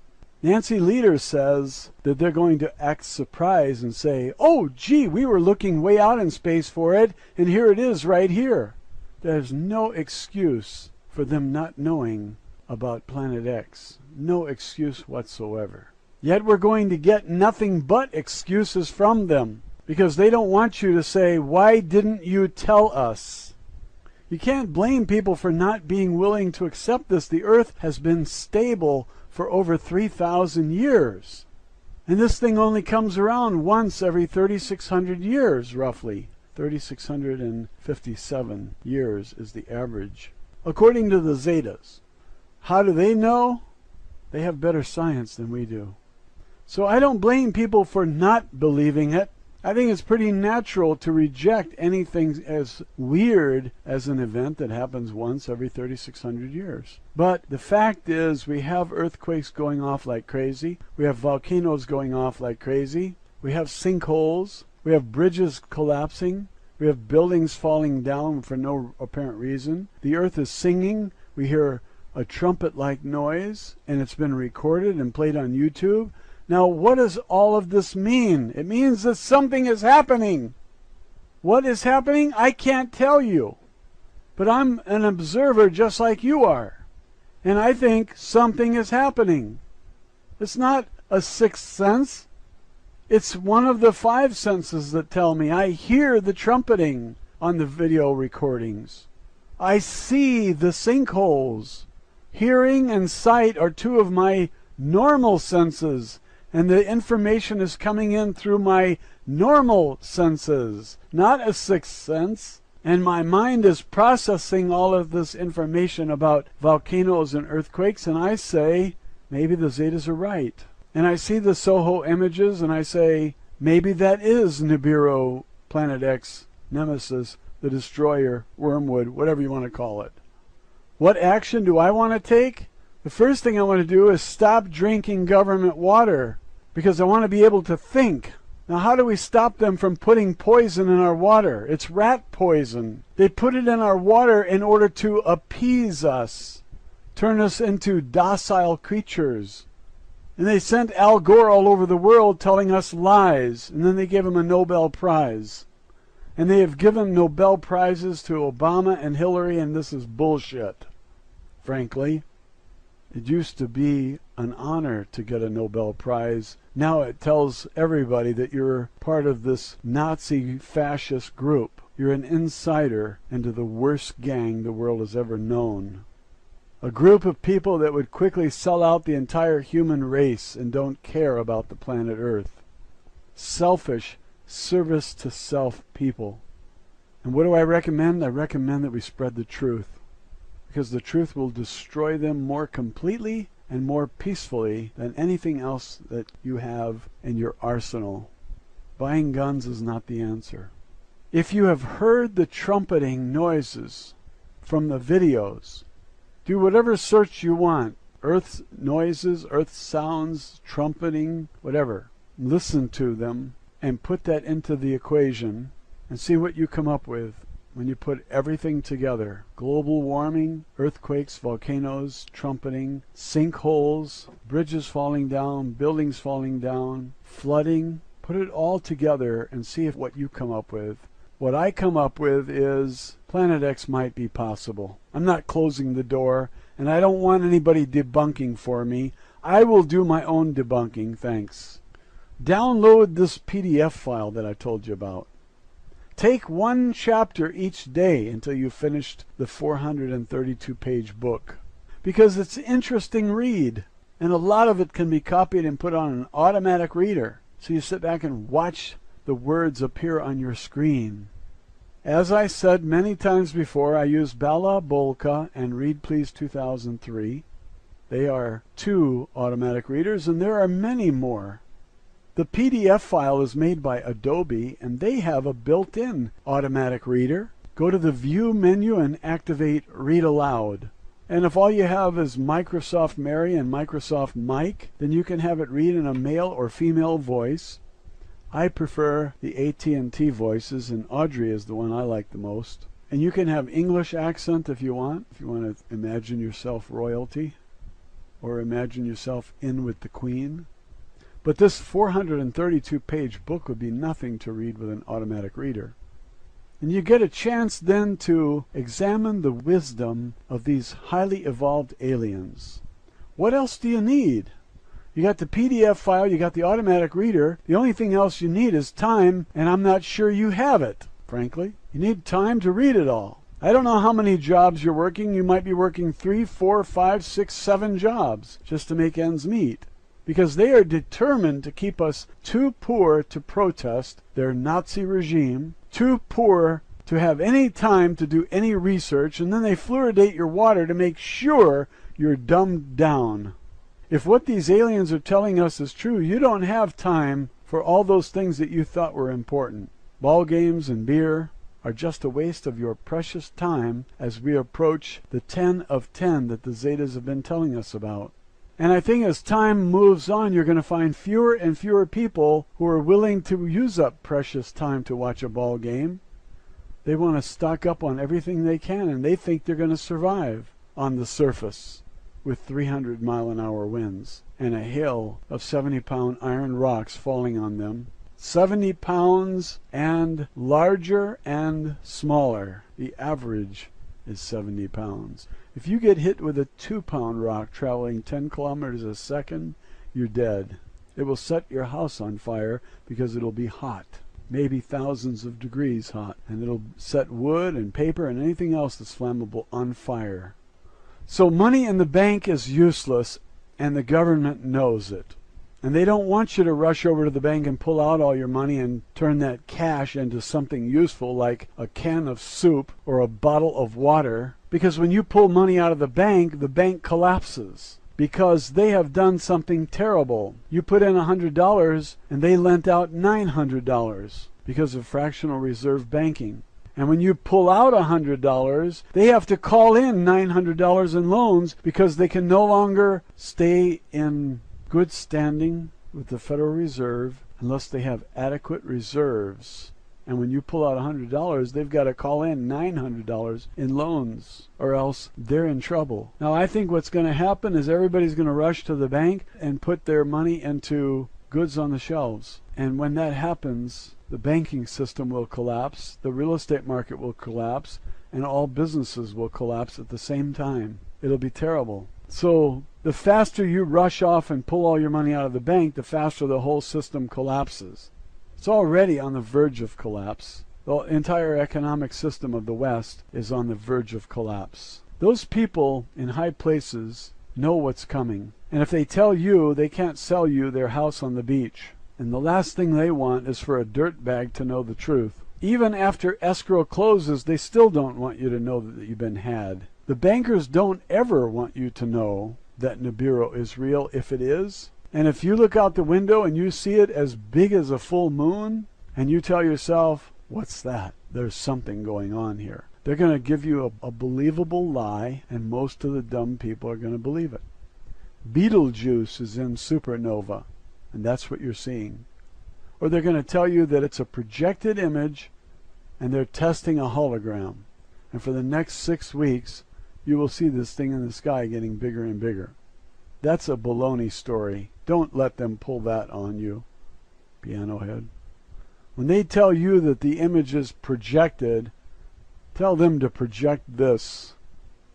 Nancy Lieder says that they're going to act surprised and say, oh, gee, we were looking way out in space for it, and here it is right here. There's no excuse for them not knowing about Planet X. No excuse whatsoever. Yet we're going to get nothing but excuses from them, because they don't want you to say, why didn't you tell us? You can't blame people for not being willing to accept this. The Earth has been stable for over 3,000 years. And this thing only comes around once every 3,600 years, roughly. 3,657 years is the average, according to the Zetas. How do they know? They have better science than we do. So I don't blame people for not believing it. I think it's pretty natural to reject anything as weird as an event that happens once every 3,600 years. But the fact is, we have earthquakes going off like crazy. We have volcanoes going off like crazy. We have sinkholes. We have bridges collapsing. We have buildings falling down for no apparent reason. The earth is singing. We hear a trumpet-like noise, and it's been recorded and played on YouTube. Now, what does all of this mean? It means that something is happening. What is happening? I can't tell you. But I'm an observer just like you are. And I think something is happening. It's not a sixth sense. It's one of the five senses that tell me. I hear the trumpeting on the video recordings. I see the sinkholes. Hearing and sight are two of my normal senses, and the information is coming in through my normal senses, not a sixth sense. And my mind is processing all of this information about volcanoes and earthquakes, and I say, maybe the Zetas are right. And I see the SOHO images, and I say, maybe that is Nibiru, Planet X, Nemesis, the Destroyer, Wormwood, whatever you want to call it. What action do I want to take? The first thing I want to do is stop drinking government water, because I want to be able to think. Now, how do we stop them from putting poison in our water? It's rat poison. They put it in our water in order to appease us, turn us into docile creatures. And they sent Al Gore all over the world telling us lies, and then they gave him a Nobel Prize. And they have given Nobel Prizes to Obama and Hillary, and this is bullshit, frankly. It used to be an honor to get a Nobel Prize. Now it tells everybody that you're part of this Nazi fascist group. You're an insider into the worst gang the world has ever known. A group of people that would quickly sell out the entire human race and don't care about the planet Earth. Selfish, service-to-self people. And what do I recommend? I recommend that we spread the truth, because the truth will destroy them more completely and more peacefully than anything else that you have in your arsenal. Buying guns is not the answer. If you have heard the trumpeting noises from the videos, do whatever search you want. Earth noises, earth sounds, trumpeting, whatever. Listen to them and put that into the equation and see what you come up with when you put everything together. Global warming, earthquakes, volcanoes, trumpeting, sinkholes, bridges falling down, buildings falling down, flooding. Put it all together and see if what you come up with. What I come up with is Planet X might be possible. I'm not closing the door, and I don't want anybody debunking for me. I will do my own debunking, thanks. Download this PDF file that I told you about. Take one chapter each day until you've finished the 432-page book, because it's an interesting read, and a lot of it can be copied and put on an automatic reader, so you sit back and watch the words appear on your screen. As I said many times before, I use Bala Bolka and Read Please 2003. They are two automatic readers, and there are many more. The PDF file is made by Adobe, and they have a built-in automatic reader. Go to the View menu and activate Read Aloud. And if all you have is Microsoft Mary and Microsoft Mike, then you can have it read in a male or female voice. I prefer the AT&T voices, and Audrey is the one I like the most. And you can have English accent if you want to imagine yourself royalty, or imagine yourself in with the Queen. But this 432-page book would be nothing to read with an automatic reader. And you get a chance then to examine the wisdom of these highly evolved aliens. What else do you need? You got the PDF file, you got the automatic reader. The only thing else you need is time, and I'm not sure you have it, frankly. You need time to read it all. I don't know how many jobs you're working. You might be working 3, 4, 5, 6, 7 jobs just to make ends meet, because they are determined to keep us too poor to protest their Nazi regime, too poor to have any time to do any research, and then they fluoridate your water to make sure you're dumbed down. If what these aliens are telling us is true, you don't have time for all those things that you thought were important. Ball games and beer are just a waste of your precious time as we approach the 10 of 10 that the Zetas have been telling us about. And I think as time moves on, you're going to find fewer and fewer people who are willing to use up precious time to watch a ball game. They want to stock up on everything they can, and they think they're going to survive on the surface with 300-mile-an-hour winds and a hail of 70-pound iron rocks falling on them. 70 pounds and larger and smaller. The average is 70 pounds. If you get hit with a 2-pound rock traveling 10 kilometers a second, you're dead. It will set your house on fire because it'll be hot, maybe thousands of degrees hot, and it'll set wood and paper and anything else that's flammable on fire. So money in the bank is useless, and the government knows it. And they don't want you to rush over to the bank and pull out all your money and turn that cash into something useful like a can of soup or a bottle of water. Because when you pull money out of the bank collapses. Because they have done something terrible. You put in $100 and they lent out $900 because of fractional reserve banking. And when you pull out $100, they have to call in $900 in loans because they can no longer stay in good standing with the Federal Reserve unless they have adequate reserves. And when you pull out $100, they've got to call in $900 in loans, or else they're in trouble. Now, I think what's going to happen is everybody's going to rush to the bank and put their money into goods on the shelves. And when that happens, the banking system will collapse, the real estate market will collapse, and all businesses will collapse at the same time. It'll be terrible. So the faster you rush off and pull all your money out of the bank, the faster the whole system collapses. It's already on the verge of collapse. The entire economic system of the West is on the verge of collapse. Those people in high places know what's coming. And if they tell you, they can't sell you their house on the beach. And the last thing they want is for a dirtbag to know the truth. Even after escrow closes, they still don't want you to know that you've been had. The bankers don't ever want you to know that Nibiru is real if it is. And if you look out the window and you see it as big as a full moon, and you tell yourself, what's that? There's something going on here. They're going to give you a believable lie, and most of the dumb people are going to believe it. Betelgeuse is in supernova, and that's what you're seeing. Or they're going to tell you that it's a projected image, and they're testing a hologram. And for the next 6 weeks, you will see this thing in the sky getting bigger and bigger. That's a baloney story. Don't let them pull that on you, piano head. When they tell you that the image is projected, tell them to project this.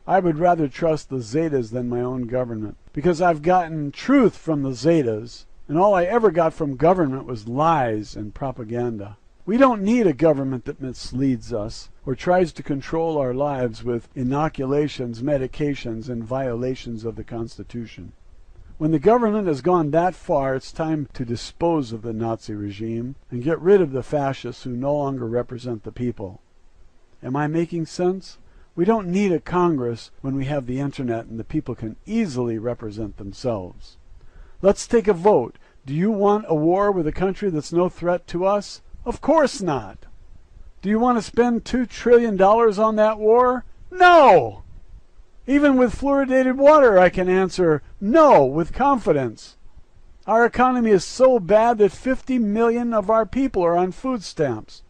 I would rather trust the Zetas than my own government, because I've gotten truth from the Zetas, and all I ever got from government was lies and propaganda. We don't need a government that misleads us or tries to control our lives with inoculations, medications, and violations of the Constitution. When the government has gone that far, it's time to dispose of the Nazi regime and get rid of the fascists who no longer represent the people. Am I making sense? We don't need a Congress when we have the internet and the people can easily represent themselves. Let's take a vote. Do you want a war with a country that's no threat to us? Of course not. Do you want to spend $2 trillion on that war? No! Even with fluoridated water, I can answer no with confidence. Our economy is so bad that 50 million of our people are on food stamps.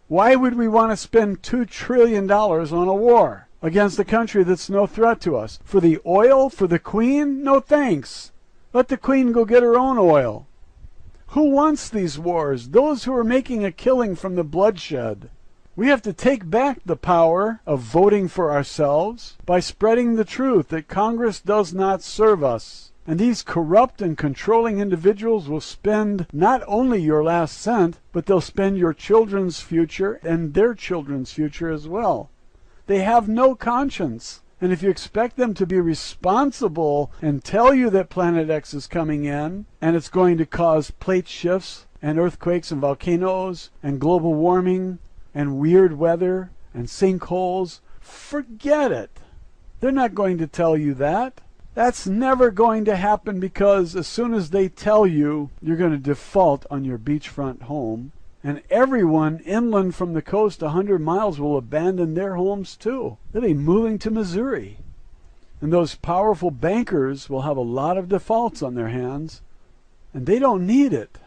Why would we want to spend $2 trillion on a war against a country that's no threat to us? For the oil? For the Queen? No thanks. Let the Queen go get her own oil. Who wants these wars? Those who are making a killing from the bloodshed. We have to take back the power of voting for ourselves by spreading the truth that Congress does not serve us. And these corrupt and controlling individuals will spend not only your last cent, but they'll spend your children's future and their children's future as well. They have no conscience. And if you expect them to be responsible and tell you that Planet X is coming in and it's going to cause plate shifts and earthquakes and volcanoes and global warming and weird weather and sinkholes, forget it. They're not going to tell you that. That's never going to happen, because as soon as they tell you, you're going to default on your beachfront home, and everyone inland from the coast 100 miles will abandon their homes too. They'll be moving to Missouri. And those powerful bankers will have a lot of defaults on their hands, and they don't need it.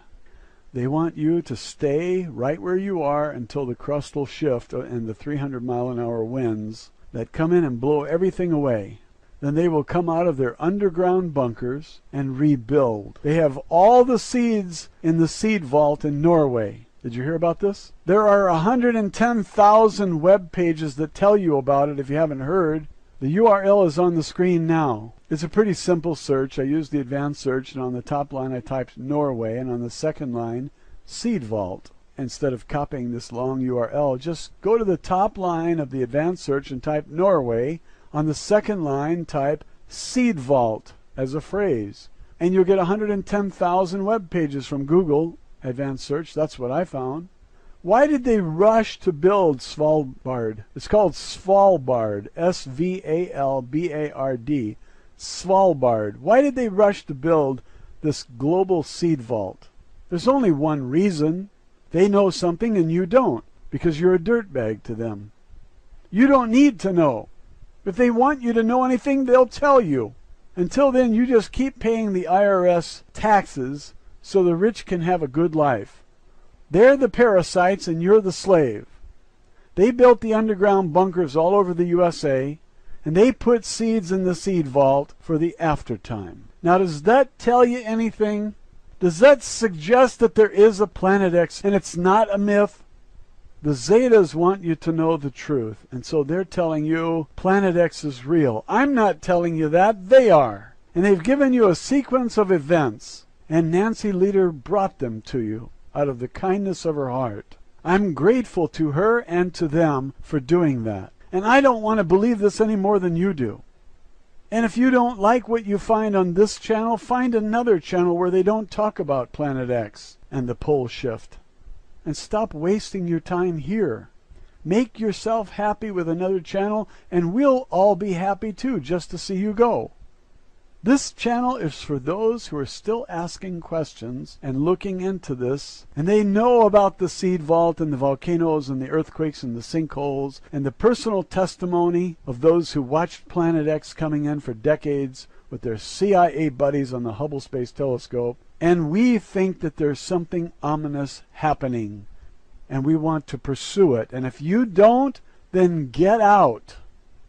They want you to stay right where you are until the crust will shift and the 300-mile-an-hour winds that come in and blow everything away. Then they will come out of their underground bunkers and rebuild. They have all the seeds in the seed vault in Norway. Did you hear about this? There are 110,000 web pages that tell you about it if you haven't heard. The URL is on the screen now. It's a pretty simple search. I used the advanced search, and on the top line I typed Norway, and on the second line, Seed Vault. Instead of copying this long URL, just go to the top line of the advanced search and type Norway. On the second line, type Seed Vault as a phrase. And you'll get 110,000 web pages from Google advanced search. That's what I found. Why did they rush to build Svalbard? It's called Svalbard, S-V-A-L-B-A-R-D, Svalbard. Why did they rush to build this global seed vault? There's only one reason. They know something and you don't, because you're a dirtbag to them. You don't need to know. If they want you to know anything, they'll tell you. Until then, you just keep paying the IRS taxes so the rich can have a good life. They're the parasites and you're the slave. They built the underground bunkers all over the USA, and they put seeds in the seed vault for the aftertime. Now, does that tell you anything? Does that suggest that there is a Planet X and it's not a myth? The Zetas want you to know the truth, and so they're telling you Planet X is real. I'm not telling you that. They are. And they've given you a sequence of events, and Nancy Lieder brought them to you out of the kindness of her heart. I'm grateful to her and to them for doing that. And I don't want to believe this any more than you do. And if you don't like what you find on this channel, find another channel where they don't talk about Planet X and the pole shift. And stop wasting your time here. Make yourself happy with another channel, and we'll all be happy too, just to see you go. This channel is for those who are still asking questions and looking into this, and they know about the seed vault and the volcanoes and the earthquakes and the sinkholes and the personal testimony of those who watched Planet X coming in for decades with their CIA buddies on the Hubble Space Telescope. And we think that there's something ominous happening, and we want to pursue it. And if you don't, then get out.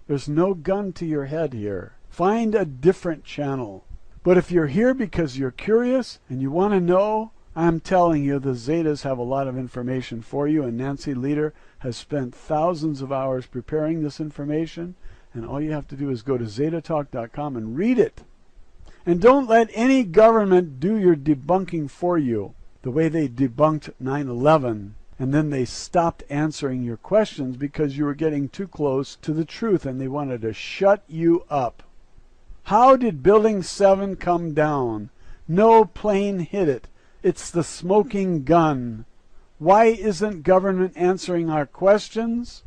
There's no gun to your head here. Find a different channel. But if you're here because you're curious and you want to know, I'm telling you, the Zetas have a lot of information for you, and Nancy Lieder has spent thousands of hours preparing this information, and all you have to do is go to zetatalk.com and read it. And don't let any government do your debunking for you, the way they debunked 9/11, and then they stopped answering your questions because you were getting too close to the truth and they wanted to shut you up. How did Building 7 come down? No plane hit it. It's the smoking gun. Why isn't government answering our questions?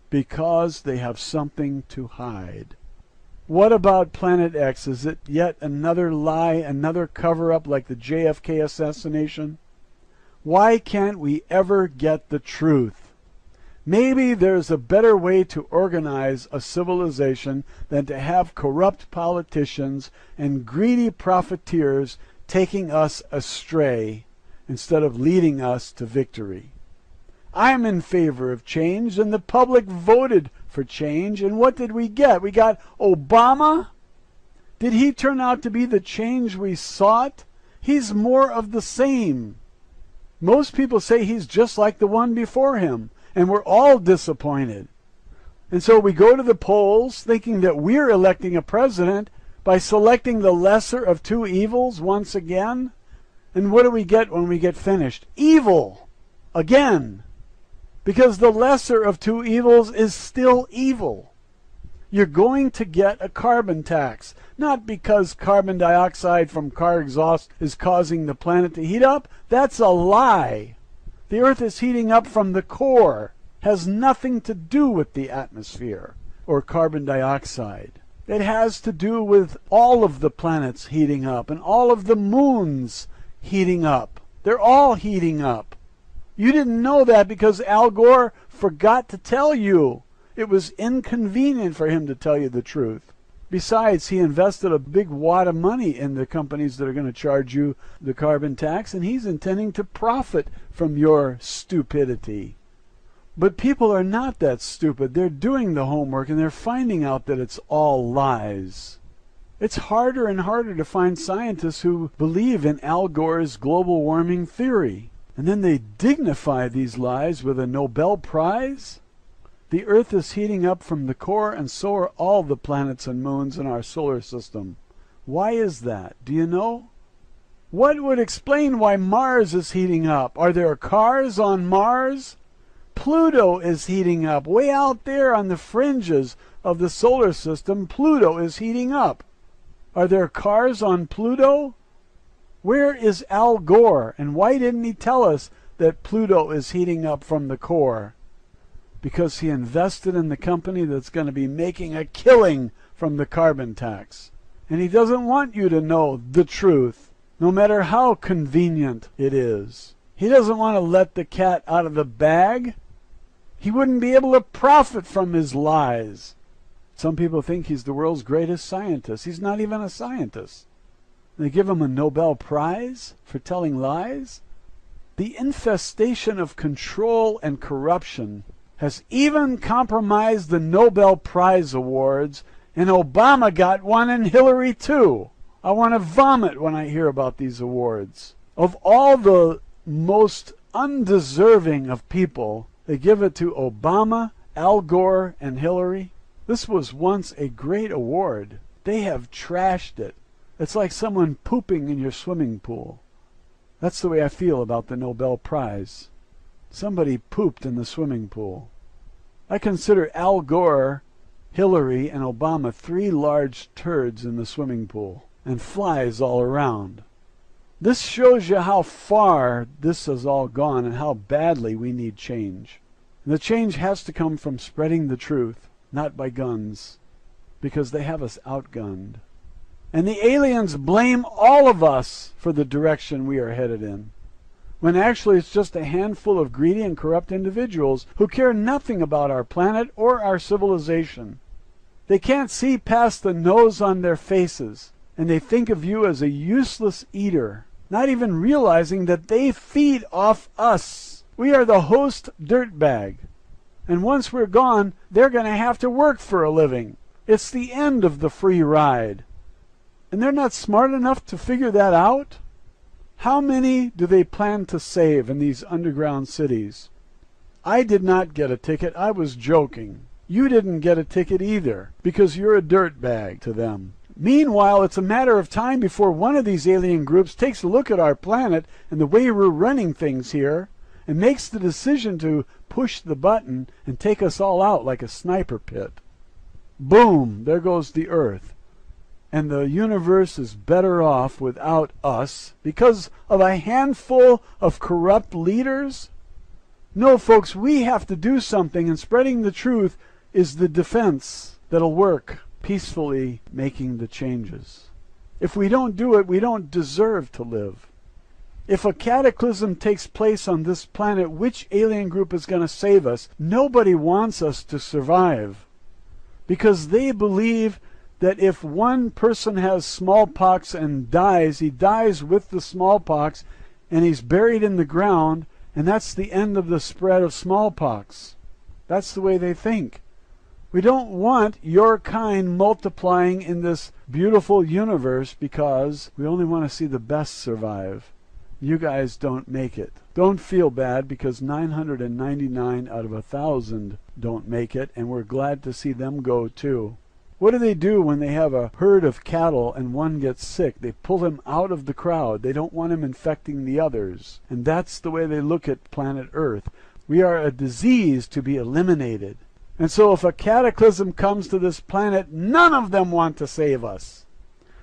Because they have something to hide. What about Planet X? Is it yet another lie, another cover-up like the JFK assassination? Why can't we ever get the truth? Maybe there's a better way to organize a civilization than to have corrupt politicians and greedy profiteers taking us astray instead of leading us to victory. I'm in favor of change, and the public voted for change, and what did we get? We got Obama? Did he turn out to be the change we sought? He's more of the same. Most people say he's just like the one before him, and we're all disappointed. And so we go to the polls thinking that we're electing a president by selecting the lesser of two evils once again. And what do we get when we get finished? Evil again. Because the lesser of two evils is still evil. You're going to get a carbon tax. Not because carbon dioxide from car exhaust is causing the planet to heat up. That's a lie. The Earth is heating up from the core. Has nothing to do with the atmosphere or carbon dioxide. It has to do with all of the planets heating up and all of the moons heating up. They're all heating up. You didn't know that because Al Gore forgot to tell you. It was inconvenient for him to tell you the truth. Besides, he invested a big wad of money in the companies that are going to charge you the carbon tax, and he's intending to profit from your stupidity. But people are not that stupid. They're doing the homework, and they're finding out that it's all lies. It's harder and harder to find scientists who believe in Al Gore's global warming theory. And then they dignify these lies with a Nobel Prize? The Earth is heating up from the core, and so are all the planets and moons in our solar system. Why is that? Do you know? What would explain why Mars is heating up? Are there cars on Mars? Pluto is heating up. Way out there on the fringes of the solar system, Pluto is heating up. Are there cars on Pluto? Where is Al Gore, and why didn't he tell us that Pluto is heating up from the core? Because he invested in the company that's going to be making a killing from the carbon tax. And he doesn't want you to know the truth, no matter how convenient it is. He doesn't want to let the cat out of the bag. He wouldn't be able to profit from his lies. Some people think he's the world's greatest scientist. He's not even a scientist. They give him a Nobel Prize for telling lies? The infestation of control and corruption has even compromised the Nobel Prize awards, and Obama got one and Hillary too. I want to vomit when I hear about these awards. Of all the most undeserving of people, they give it to Obama, Al Gore, and Hillary. This was once a great award. They have trashed it. It's like someone pooping in your swimming pool. That's the way I feel about the Nobel Prize. Somebody pooped in the swimming pool. I consider Al Gore, Hillary, and Obama 3 large turds in the swimming pool, and flies all around. This shows you how far this has all gone and how badly we need change. And the change has to come from spreading the truth, not by guns, because they have us outgunned. And the aliens blame all of us for the direction we are headed in, when actually it's just a handful of greedy and corrupt individuals who care nothing about our planet or our civilization. They can't see past the nose on their faces, and they think of you as a useless eater, not even realizing that they feed off us. We are the host dirtbag, and once we're gone, they're going to have to work for a living. It's the end of the free ride. And they're not smart enough to figure that out? How many do they plan to save in these underground cities? I did not get a ticket. I was joking. You didn't get a ticket either, because you're a dirtbag to them. Meanwhile, it's a matter of time before one of these alien groups takes a look at our planet and the way we're running things here, and makes the decision to push the button and take us all out like a sniper pit. Boom! There goes the Earth. And the universe is better off without us because of a handful of corrupt leaders? No, folks, we have to do something, and spreading the truth is the defense that'll work, peacefully making the changes. If we don't do it, we don't deserve to live. If a cataclysm takes place on this planet, which alien group is going to save us? Nobody wants us to survive, because they believe that if one person has smallpox and dies, he dies with the smallpox, and he's buried in the ground, and that's the end of the spread of smallpox. That's the way they think. We don't want your kind multiplying in this beautiful universe because we only want to see the best survive. You guys don't make it. Don't feel bad, because 999 out of 1,000 don't make it, and we're glad to see them go too. What do they do when they have a herd of cattle and one gets sick? They pull him out of the crowd. They don't want him infecting the others. And that's the way they look at planet Earth. We are a disease to be eliminated. And so if a cataclysm comes to this planet, none of them want to save us.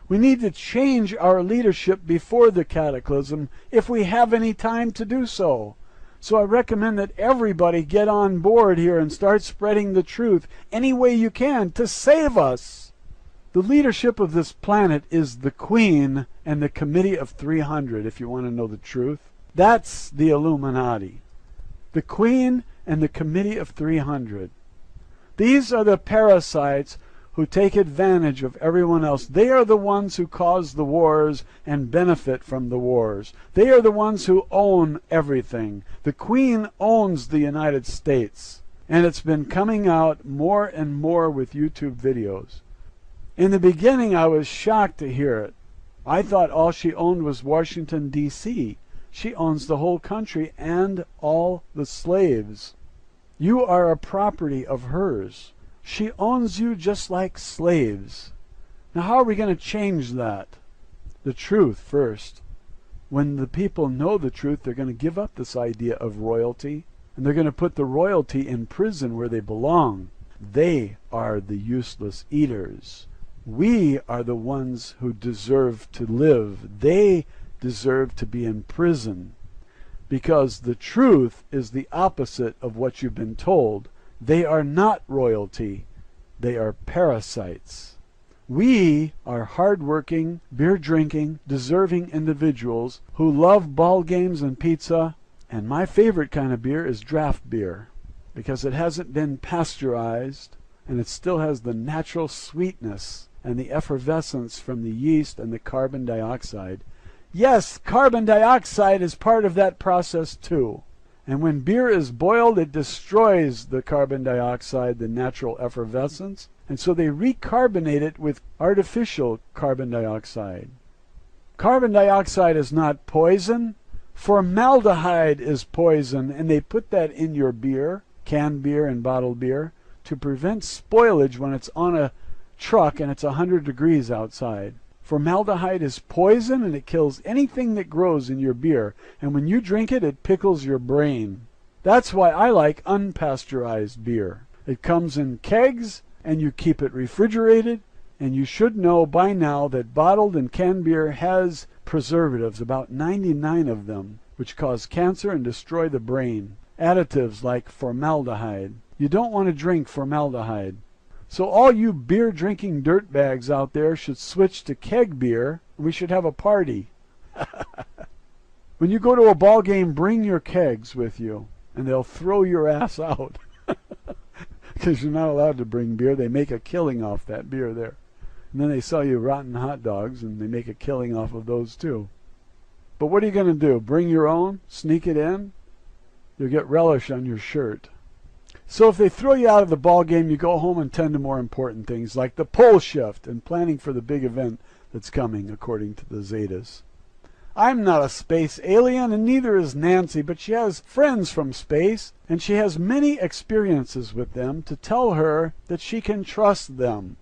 We need to change our leadership before the cataclysm if we have any time to do so. So I recommend that everybody get on board here and start spreading the truth any way you can to save us. The leadership of this planet is the Queen and the Committee of 300, if you want to know the truth. That's the Illuminati. The Queen and the Committee of 300. These are the parasites who take advantage of everyone else. They are the ones who cause the wars and benefit from the wars. They are the ones who own everything. The Queen owns the United States, and it's been coming out more and more with YouTube videos. In the beginning, I was shocked to hear it. I thought all she owned was Washington, D.C. She owns the whole country and all the slaves. You are a property of hers. She owns you just like slaves. Now how are we going to change that? The truth first. When the people know the truth, they're going to give up this idea of royalty, and they're going to put the royalty in prison where they belong. They are the useless eaters. We are the ones who deserve to live. They deserve to be in prison. Because the truth is the opposite of what you've been told. They are not royalty. They are parasites. We are hard-working, beer-drinking, deserving individuals who love ball games and pizza, and my favorite kind of beer is draft beer, because it hasn't been pasteurized, and it still has the natural sweetness and the effervescence from the yeast and the carbon dioxide. Yes, carbon dioxide is part of that process too. And when beer is boiled, it destroys the carbon dioxide, the natural effervescence, and so they recarbonate it with artificial carbon dioxide. Carbon dioxide is not poison. Formaldehyde is poison, and they put that in your beer, canned beer and bottled beer, to prevent spoilage when it's on a truck and it's 100 degrees outside. Formaldehyde is poison, and it kills anything that grows in your beer, and when you drink it, it pickles your brain. That's why I like unpasteurized beer. It comes in kegs, and you keep it refrigerated, and you should know by now that bottled and canned beer has preservatives, about 99 of them, which cause cancer and destroy the brain. Additives like formaldehyde. You don't want to drink formaldehyde. So all you beer-drinking dirtbags out there should switch to keg beer, and we should have a party. When you go to a ball game, bring your kegs with you, and they'll throw your ass out. Because you're not allowed to bring beer. They make a killing off that beer there. And then they sell you rotten hot dogs, and they make a killing off of those too. But what are you going to do? Bring your own? Sneak it in? You'll get relish on your shirt. So if they throw you out of the ball game, you go home and tend to more important things like the pole shift and planning for the big event that's coming, according to the Zetas. I'm not a space alien, and neither is Nancy, but she has friends from space, and she has many experiences with them to tell her that she can trust them.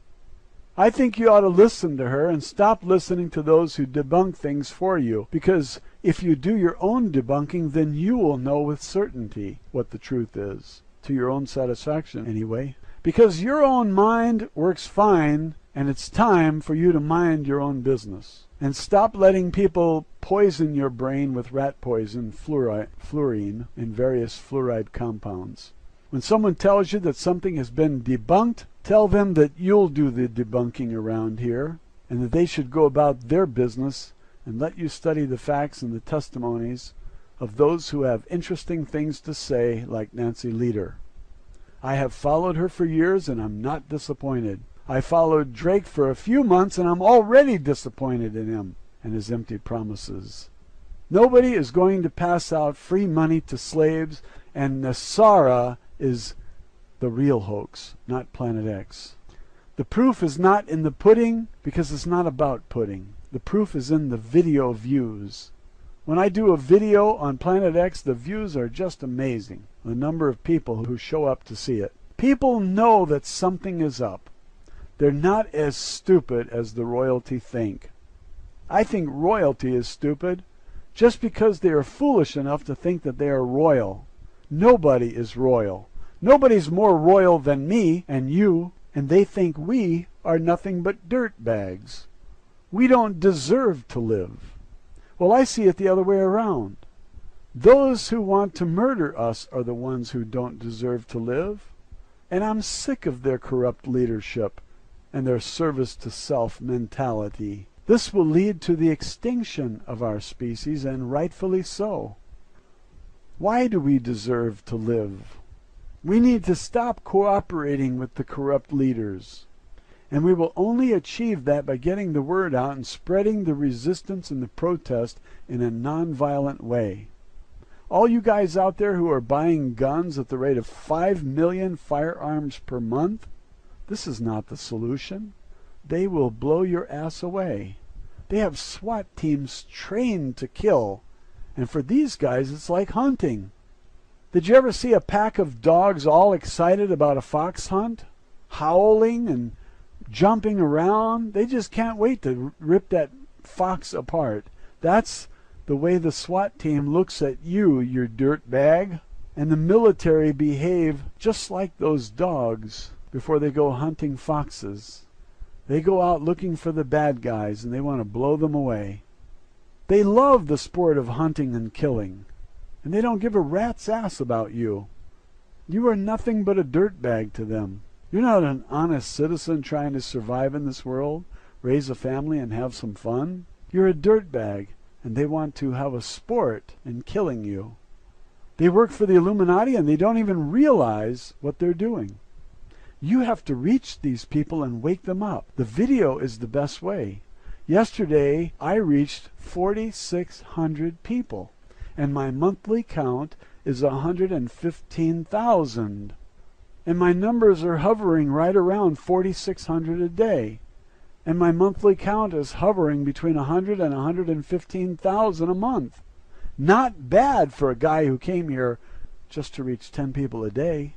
I think you ought to listen to her and stop listening to those who debunk things for you, because if you do your own debunking, then you will know with certainty what the truth is. To your own satisfaction, anyway. Because your own mind works fine, and it's time for you to mind your own business. And stop letting people poison your brain with rat poison, fluorine, and various fluoride compounds. When someone tells you that something has been debunked, tell them that you'll do the debunking around here, and that they should go about their business and let you study the facts and the testimonies of those who have interesting things to say, like Nancy Lieder. I have followed her for years, and I'm not disappointed. I followed Drake for a few months, and I'm already disappointed in him and his empty promises. Nobody is going to pass out free money to slaves, and Nasara is the real hoax, not Planet X. The proof is not in the pudding, because it's not about pudding. The proof is in the video views. When I do a video on Planet X, the views are just amazing. The number of people who show up to see it. People know that something is up. They're not as stupid as the royalty think. I think royalty is stupid just because they are foolish enough to think that they are royal. Nobody is royal. Nobody's more royal than me and you, and they think we are nothing but dirt bags. We don't deserve to live. Well, I see it the other way around. Those who want to murder us are the ones who don't deserve to live. And I'm sick of their corrupt leadership and their service to self mentality. This will lead to the extinction of our species, and rightfully so. Why do we deserve to live? We need to stop cooperating with the corrupt leaders. And we will only achieve that by getting the word out and spreading the resistance and the protest in a nonviolent way. All you guys out there who are buying guns at the rate of 5 million firearms per month, this is not the solution. They will blow your ass away. They have SWAT teams trained to kill, And for these guys, it's like hunting. Did you ever see a pack of dogs all excited about a fox hunt? Howling and jumping around? They just can't wait to rip that fox apart. That's the way the SWAT team looks at you, you dirtbag. And the military behave just like those dogs before they go hunting foxes. They go out looking for the bad guys and they want to blow them away. They love the sport of hunting and killing, and they don't give a rat's ass about you. You are nothing but a dirtbag to them. You're not an honest citizen trying to survive in this world, raise a family, and have some fun. You're a dirtbag, and they want to have a sport in killing you. They work for the Illuminati, and they don't even realize what they're doing. You have to reach these people and wake them up. The video is the best way. Yesterday, I reached 4,600 people, and my monthly count is 115,000. And my numbers are hovering right around 4,600 a day. And my monthly count is hovering between 100 and 115,000 a month. Not bad for a guy who came here just to reach 10 people a day.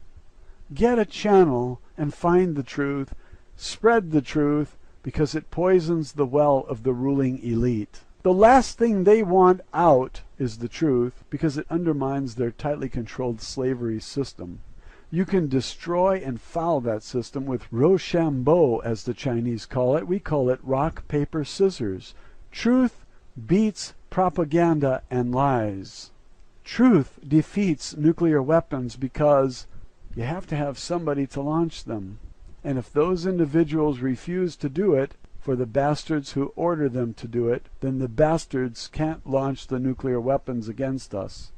Get a channel and find the truth. Spread the truth, because it poisons the well of the ruling elite. The last thing they want out is the truth, because it undermines their tightly controlled slavery system. You can destroy and foul that system with Rochambeau, as the Chinese call it. We call it rock, paper, scissors. Truth beats propaganda and lies. Truth defeats nuclear weapons because you have to have somebody to launch them. And if those individuals refuse to do it, for the bastards who order them to do it, then the bastards can't launch the nuclear weapons against us.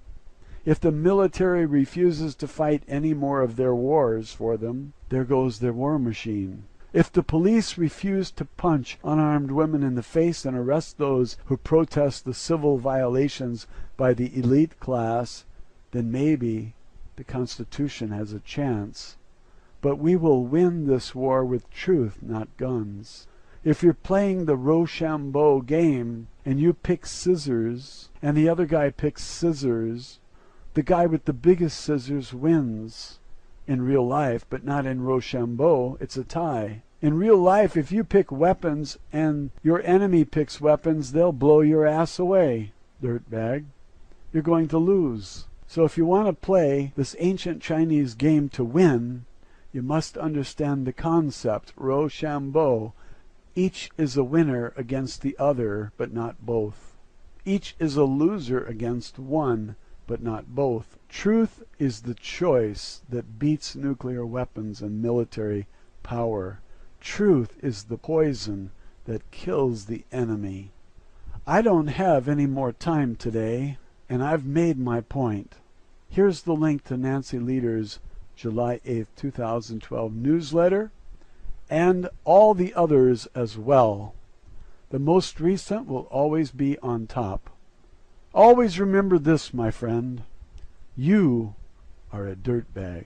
If the military refuses to fight any more of their wars for them, there goes their war machine. If the police refuse to punch unarmed women in the face and arrest those who protest the civil violations by the elite class, then maybe the Constitution has a chance. But we will win this war with truth, not guns. If you're playing the Rochambeau game and you pick scissors and the other guy picks scissors, the guy with the biggest scissors wins in real life, but not in Rochambeau. It's a tie. In real life, if you pick weapons and your enemy picks weapons, they'll blow your ass away, dirtbag. You're going to lose. So if you want to play this ancient Chinese game to win, you must understand the concept, Rochambeau. Each is a winner against the other, but not both. Each is a loser against one, but not both. Truth is the choice that beats nuclear weapons and military power. Truth is the poison that kills the enemy. I don't have any more time today, and I've made my point. Here's the link to Nancy Lieder's July 8th, 2012 newsletter, and all the others as well. The most recent will always be on top. Always remember this, my friend. You are a dirtbag.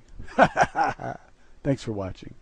Thanks for watching.